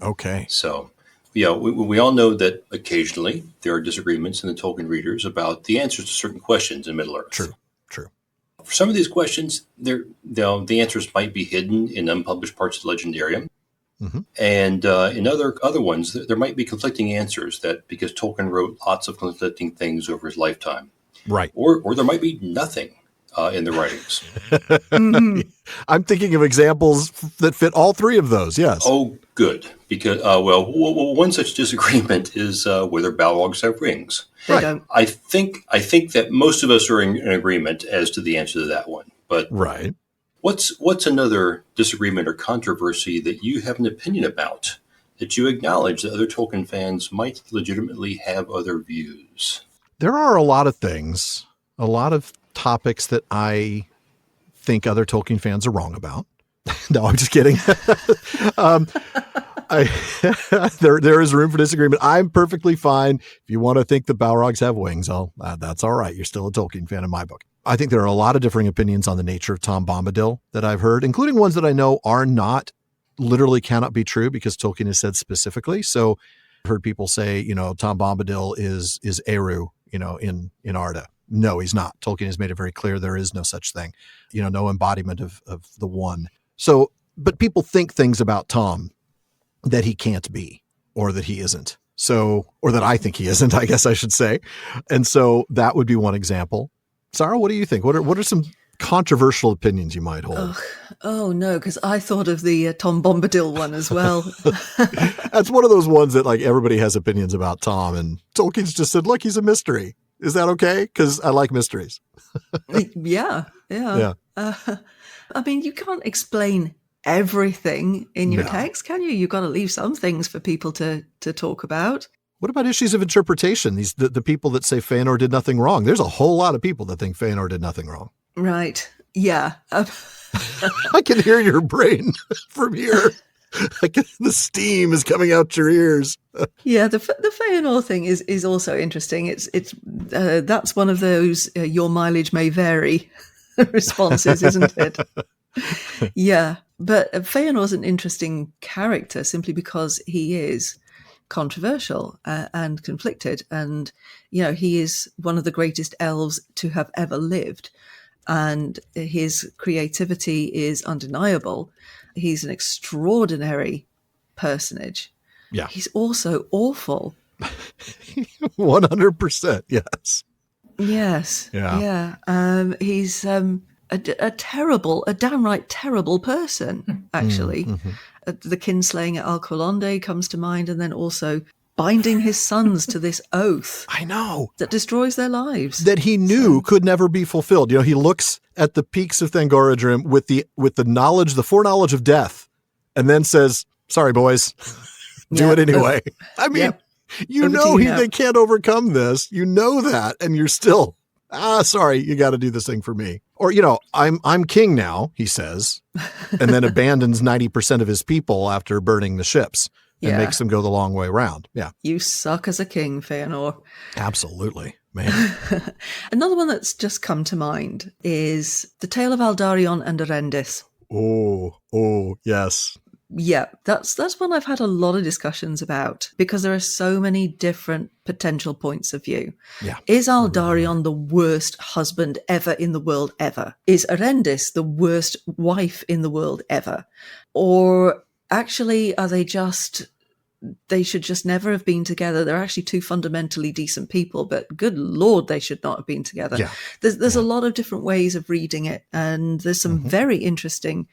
Okay. So, we all know that occasionally there are disagreements in the Tolkien readers about the answers to certain questions in Middle-earth. True. For some of these questions, the answers might be hidden in unpublished parts of the Legendarium. And in other ones, there might be conflicting answers because Tolkien wrote lots of conflicting things over his lifetime. Right. Or there might be nothing in the writings. I'm thinking of examples that fit all three of those. Yes. Oh, good. Because, one such disagreement is whether Balrogs have rings. Right. I think that most of us are in agreement as to the answer to that one. But right. What's another disagreement or controversy that you have an opinion about that you acknowledge that other Tolkien fans might legitimately have other views? There are a lot of things, a lot of topics that I think other Tolkien fans are wrong about. No, I'm just kidding. There is room for disagreement. I'm perfectly fine. If you want to think the Balrogs have wings, that's all right. You're still a Tolkien fan in my book. I think there are a lot of differing opinions on the nature of Tom Bombadil that I've heard, including ones that I know are not, literally cannot be true because Tolkien has said specifically. So I've heard people say, Tom Bombadil is Eru, in Arda. No, he's not. Tolkien has made it very clear there is no such thing, no embodiment of the one. So, but people think things about Tom that he can't be, or that he isn't. So, or that I think he isn't, I guess I should say. And so that would be one example. Sara, what do you think? What are some controversial opinions you might hold? Oh no, because I thought of the Tom Bombadil one as well. That's one of those ones that like everybody has opinions about Tom, and Tolkien's just said, look, he's a mystery. Is that okay? Because I like mysteries. Yeah. I mean, you can't explain everything in your text, can you? You've got to leave some things for people to talk about. What about issues of interpretation? The people that say Feanor did nothing wrong. There's a whole lot of people that think Feanor did nothing wrong. Right. Yeah. I can hear your brain from here. The steam is coming out your ears. Yeah, the Feanor thing is also interesting. It's that's one of those your mileage may vary responses, isn't it? Yeah, but Feanor's an interesting character simply because he is controversial and conflicted, and he is one of the greatest elves to have ever lived, and his creativity is undeniable. He's an extraordinary personage. Yeah, he's also awful. 100%. Yes. Yeah. He's a downright terrible person, actually. The kinslaying at Alqualonde comes to mind, and then also binding his sons to this oath. I know. That destroys their lives. That he knew could never be fulfilled. He looks at the peaks of Thangorodrim with the foreknowledge of death, and then says, sorry, boys, do it anyway. I mean, they can't overcome this. You know that, and you're still, sorry, you got to do this thing for me. Or, I'm king now, he says, and then abandons 90% of his people after burning the ships and makes them go the long way around. Yeah. You suck as a king, Feanor. Absolutely, man. Another one that's just come to mind is the tale of Aldarion and Arendis. Oh, yes. Yeah, that's one I've had a lot of discussions about because there are so many different potential points of view. Yeah. Is Aldarion the worst husband ever in the world ever? Is Arendis the worst wife in the world ever? Or actually, they should just never have been together. They're actually two fundamentally decent people, but good Lord, they should not have been together. Yeah. There's a lot of different ways of reading it, and there's some very interesting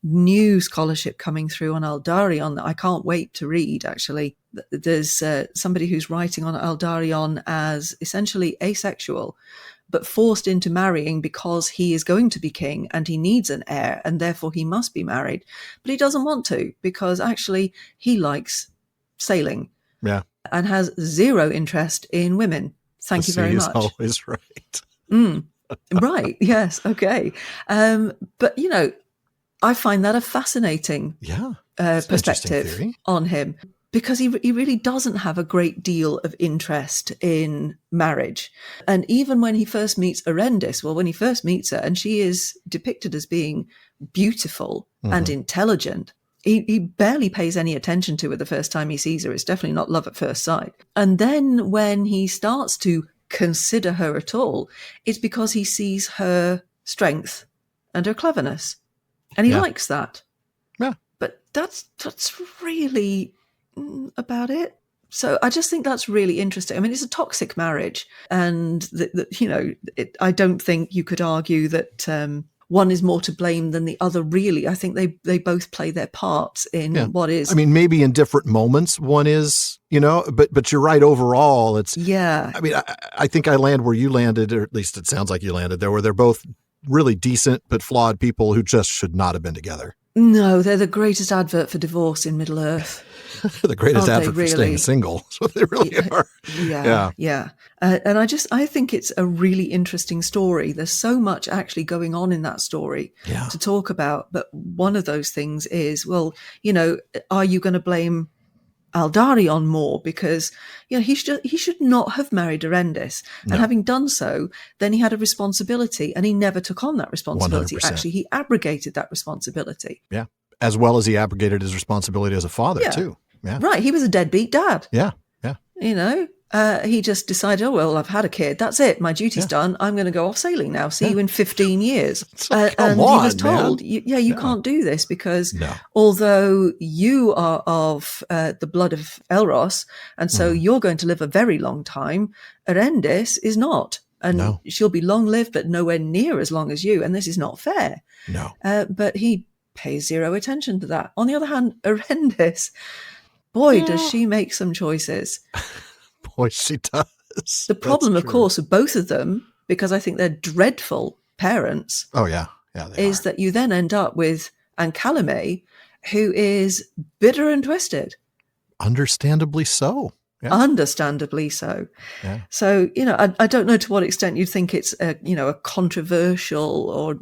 new scholarship coming through on Aldarion that I can't wait to read, actually. There's somebody who's writing on Aldarion as essentially asexual, but forced into marrying because he is going to be king and he needs an heir, and therefore he must be married. But he doesn't want to because actually he likes sailing. Yeah. And has zero interest in women. Thank you very much. Always right. Right. Yes. Okay. But, I find that a fascinating perspective on him, because he really doesn't have a great deal of interest in marriage. And even when he first meets Arendis, when he first meets her, and she is depicted as being beautiful and intelligent, he barely pays any attention to her the first time he sees her. It's definitely not love at first sight. And then when he starts to consider her at all, it's because he sees her strength and her cleverness. And he likes that. Yeah. But that's really about it. So I just think that's really interesting. I mean, it's a toxic marriage. And, I don't think you could argue that one is more to blame than the other, really. I think they both play their parts in what is. I mean, maybe in different moments one is, but you're right overall. It's. Yeah. I mean, I think I land where you landed, or at least it sounds like you landed there, where they're both really decent but flawed people who just should not have been together. No, they're the greatest advert for divorce in Middle-earth. The greatest advert for staying single. That's what they really are. Yeah. And I think it's a really interesting story. There's so much actually going on in that story to talk about. But one of those things is, well, are you going to blame Aldarion more because he should not have married Arendis, and having done so, then he had a responsibility, and he never took on that responsibility. 100%. Actually, he abrogated that responsibility. Yeah, as well as he abrogated his responsibility as a father too. Yeah, right. He was a deadbeat dad. Yeah. He just decided, oh, well, I've had a kid. That's it. My duty's done. I'm going to go off sailing now. See you in 15 years. Like, and he was told, you can't do this because although you are of the blood of Elros, and so you're going to live a very long time, Arendis is not. And she'll be long-lived, but nowhere near as long as you. And this is not fair. No. But he pays zero attention to that. On the other hand, Arendis, boy, does she make some choices. Boy, she does. The problem, of course, of both of them, because I think they're dreadful parents. Oh, yeah. Is that you then end up with Ancalame, who is bitter and twisted. Understandably so. Yeah. Understandably so. Yeah. So, I don't know to what extent you think it's a controversial or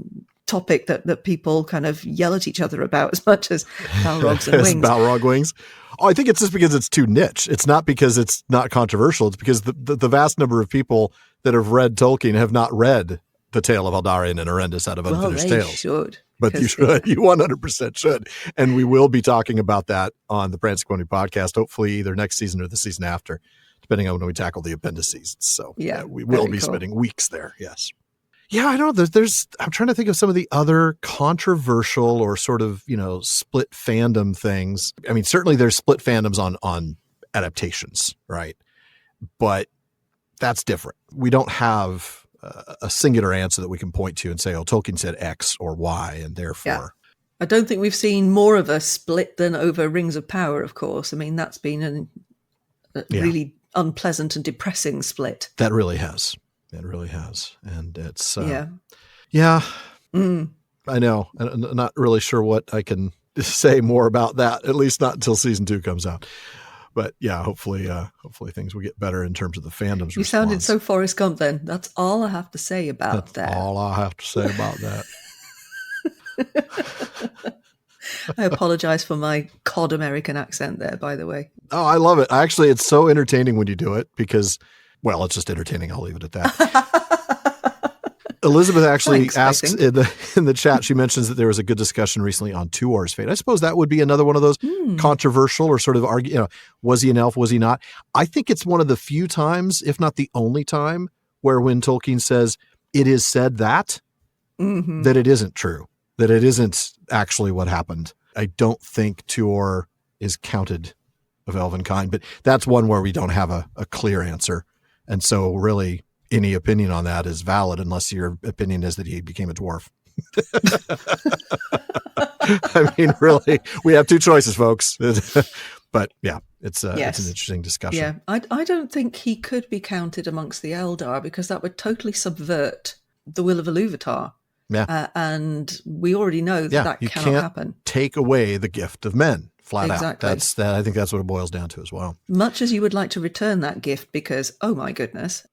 topic that people kind of yell at each other about as much as Balrogs and Wings. Balrog Wings. Oh, I think it's just because it's too niche. It's not because it's not controversial. It's because the vast number of people that have read Tolkien have not read The Tale of Aldarion and Arendis out of Unfinished Tales. Should. But you should. You 100% should. And we will be talking about that on the Prancing Pony podcast, hopefully either next season or the season after, depending on when we tackle the appendices. So we will be spending weeks there. Yes. Yeah, I don't know. I'm trying to think of some of the other controversial or sort of, split fandom things. I mean, certainly there's split fandoms on adaptations, right? But that's different. We don't have a singular answer that we can point to and say, oh, Tolkien said X or Y, and therefore. Yeah. I don't think we've seen more of a split than over Rings of Power, of course. I mean, that's been a really unpleasant and depressing split. That really has. It really has. And it's, I know. I'm not really sure what I can say more about that, at least not until season 2 comes out. But yeah, hopefully things will get better in terms of the fandom's response. Sounded so Forrest Gump then. That's all I have to say about that. That's all I have to say about that. I apologize for my cod American accent there, by the way. Oh, I love it. Actually, it's so entertaining when you do it because, well, it's just entertaining. I'll leave it at that. Elizabeth actually asks in the chat, she mentions that there was a good discussion recently on Tuor's fate. I suppose that would be another one of those controversial or sort of was he an elf? Was he not? I think it's one of the few times, if not the only time, where when Tolkien says it is said that it isn't true, that it isn't actually what happened. I don't think Tuor is counted of elven kind, but that's one where we don't have a clear answer. And so really any opinion on that is valid unless your opinion is that he became a dwarf. I mean, really, we have two choices, folks. But yeah, it's an interesting discussion. Yeah, I don't think he could be counted amongst the Eldar because that would totally subvert the will of Ilúvatar. Yeah. And we already know that you cannot happen. Take away the gift of men. Flat exactly. out. I think that's what it boils down to as well. Much as you would like to return that gift because, oh my goodness.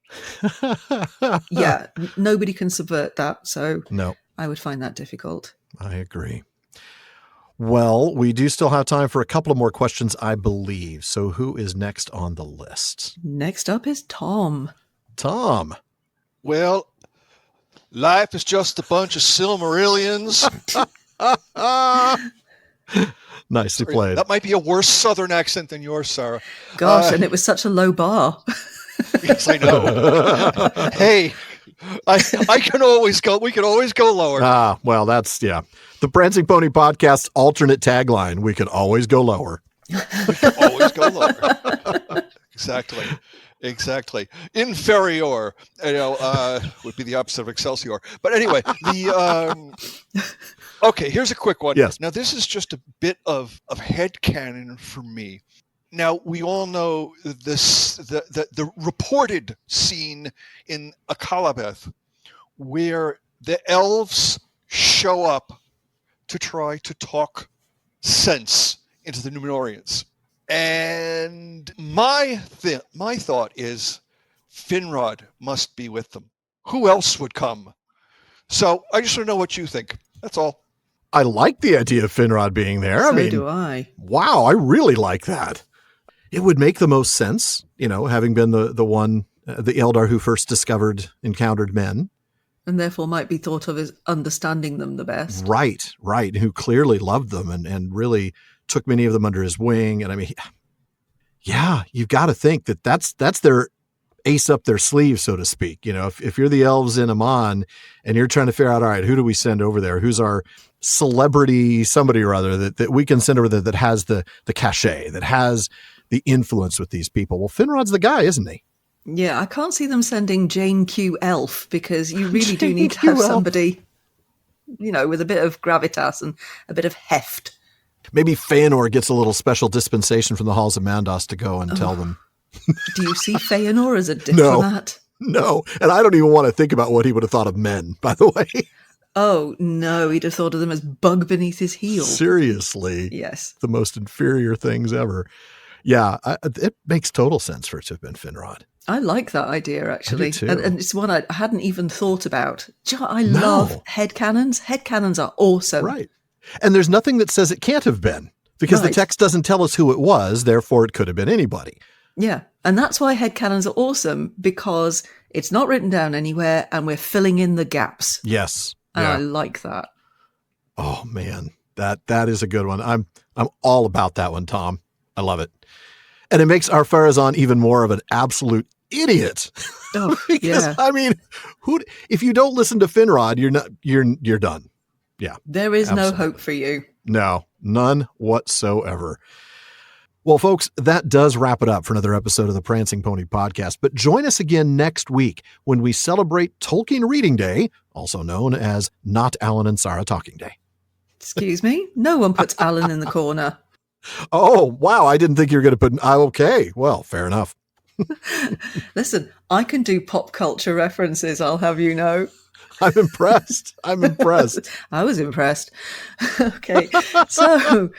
Yeah, nobody can subvert that. So no, I would find that difficult. I agree. Well, we do still have time for a couple of more questions, I believe. So who is next on the list? Next up is Tom. Tom. Well, life is just a bunch of Silmarillions. Nicely played. That might be a worse Southern accent than yours, Sarah. Gosh, and it was such a low bar. Yes, I know. Hey, I can always go. We can always go lower. Well, that's the Prancing Pony podcast alternate tagline. We could always go lower. We can always go lower. Exactly. Inferior, would be the opposite of Excelsior. But anyway, okay, here's a quick one. Yes. Now, this is just a bit of headcanon for me. Now, we all know the reported scene in Akalabeth where the elves show up to try to talk sense into the Númenóreans. And my thought is Finrod must be with them. Who else would come? So I just want to know what you think. That's all. I like the idea of Finrod being there. So do I. Wow, I really like that. It would make the most sense, having been the one, the Eldar who first encountered men. And therefore might be thought of as understanding them the best. Right. Who clearly loved them and really took many of them under his wing. And I mean, yeah, you've got to think that's their ace up their sleeve, so to speak. If you're the elves in Amon and you're trying to figure out, all right, who do we send over there? Who's our celebrity, somebody or other that we can send over there that has the cachet, that has the influence with these people? Well, Finrod's the guy, isn't he? Yeah, I can't see them sending Jane Q. Elf, because you really do need to have somebody, with a bit of gravitas and a bit of heft. Maybe Feanor gets a little special dispensation from the halls of Mandos to go and tell them. Do you see Feanor as a diplomat? No. And I don't even want to think about what he would have thought of men, by the way. Oh, no. He'd have thought of them as bug beneath his heel. Seriously. Yes. The most inferior things ever. Yeah, it makes total sense for it to have been Finrod. I like that idea, actually. I do too. And it's one I hadn't even thought about. I love headcanons. Headcanons are awesome. Right. And there's nothing that says it can't have been, because the text doesn't tell us who it was, therefore it could have been anybody. Yeah, and that's why headcanons are awesome, because it's not written down anywhere and we're filling in the gaps. Yes. And I like that. Oh, man, that is a good one. I'm all about that one, Tom. I love it. And it makes our Pharazôn even more of an absolute idiot. Oh, because, yeah. I mean, if you don't listen to Finrod, you're done. Yeah. There is no hope for you. No, none whatsoever. Well, folks, that does wrap it up for another episode of the Prancing Pony Podcast. But join us again next week when we celebrate Tolkien Reading Day, also known as Not Alan and Sara Talking Day. Excuse me? No one puts Alan in the corner. Oh, wow. I didn't think you were going to put... okay. Well, fair enough. Listen, I can do pop culture references, I'll have you know. I'm impressed. I was impressed. Okay. So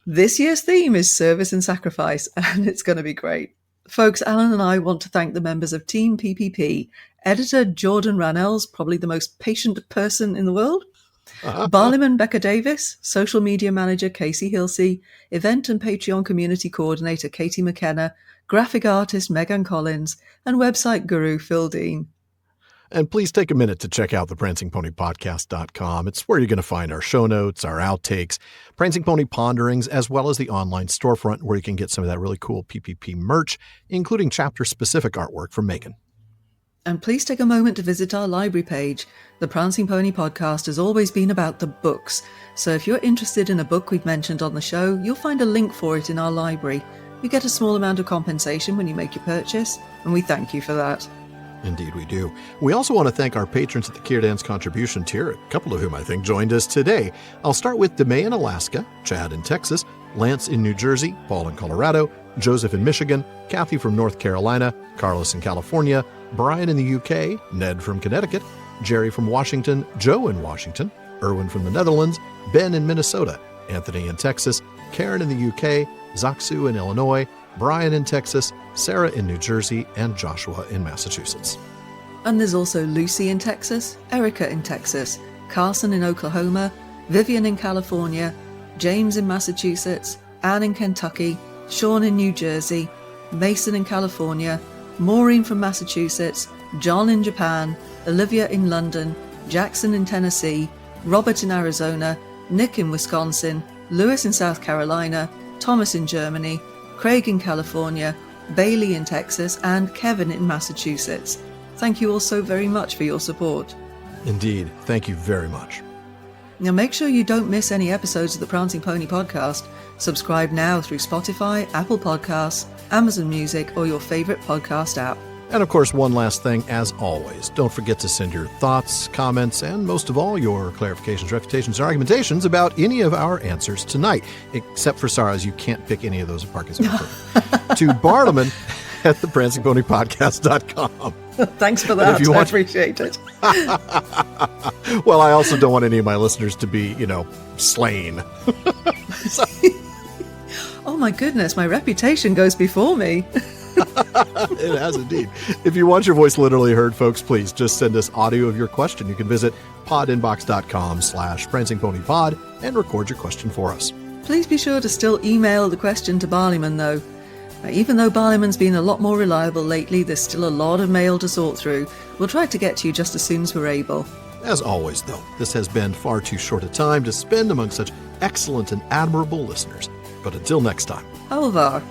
this year's theme is service and sacrifice, and it's going to be great. Folks, Alan and I want to thank the members of Team PPP. Editor Jordan Rannell's probably the most patient person in the world. Barliman Becca Davis, social media manager Casey Hilsey, event and Patreon community coordinator Katie McKenna, graphic artist Megan Collins, and website guru Phil Dean. And please take a minute to check out the prancingponypodcast.com. It's where you're going to find our show notes, our outtakes, Prancing Pony Ponderings, as well as the online storefront where you can get some of that really cool PPP merch, including chapter-specific artwork from Megan. And please take a moment to visit our library page. The Prancing Pony Podcast has always been about the books. So if you're interested in a book we've mentioned on the show, you'll find a link for it in our library. You get a small amount of compensation when you make your purchase, and we thank you for that. Indeed we do. We also want to thank our patrons at the Círdan's contribution tier, a couple of whom I think joined us today. I'll start with DeMay in Alaska, Chad in Texas, Lance in New Jersey, Paul in Colorado, Joseph in Michigan, Kathy from North Carolina, Carlos in California, Brian in the UK, Ned from Connecticut, Jerry from Washington, Joe in Washington, Erwin from the Netherlands, Ben in Minnesota, Anthony in Texas, Karen in the UK, Zaksu in Illinois, Brian in Texas, Sarah in New Jersey, and Joshua in Massachusetts. And there's also Lucy in Texas, Erica in Texas, Carson in Oklahoma, Vivian in California, James in Massachusetts, Anne in Kentucky, Sean in New Jersey, Mason in California, Maureen from Massachusetts, John in Japan, Olivia in London, Jackson in Tennessee, Robert in Arizona, Nick in Wisconsin, Lewis in South Carolina, Thomas in Germany, Craig in California, Bailey in Texas, and Kevin in Massachusetts. Thank you all so very much for your support. Indeed. Thank you very much. Now make sure you don't miss any episodes of the Prancing Pony Podcast. Subscribe now through Spotify, Apple Podcasts, Amazon Music, or your favorite podcast app. And of course, one last thing, as always, don't forget to send your thoughts, comments, and most of all, your clarifications, refutations, or argumentations about any of our answers tonight, except for Sara's. You can't pick any of those apart. To Bartleman at theprancingponypodcast.com. Thanks for that. I appreciate it. Well, I also don't want any of my listeners to be, slain. Oh my goodness, my reputation goes before me. It has indeed. If you want your voice literally heard, folks, please just send us audio of your question. You can visit podinbox.com/prancingponypod and record your question for us. Please be sure to still email the question to Barleyman, though. Even though Barleyman's been a lot more reliable lately, there's still a lot of mail to sort through. We'll try to get to you just as soon as we're able. As always, though, this has been far too short a time to spend among such excellent and admirable listeners. But until next time. Alvar.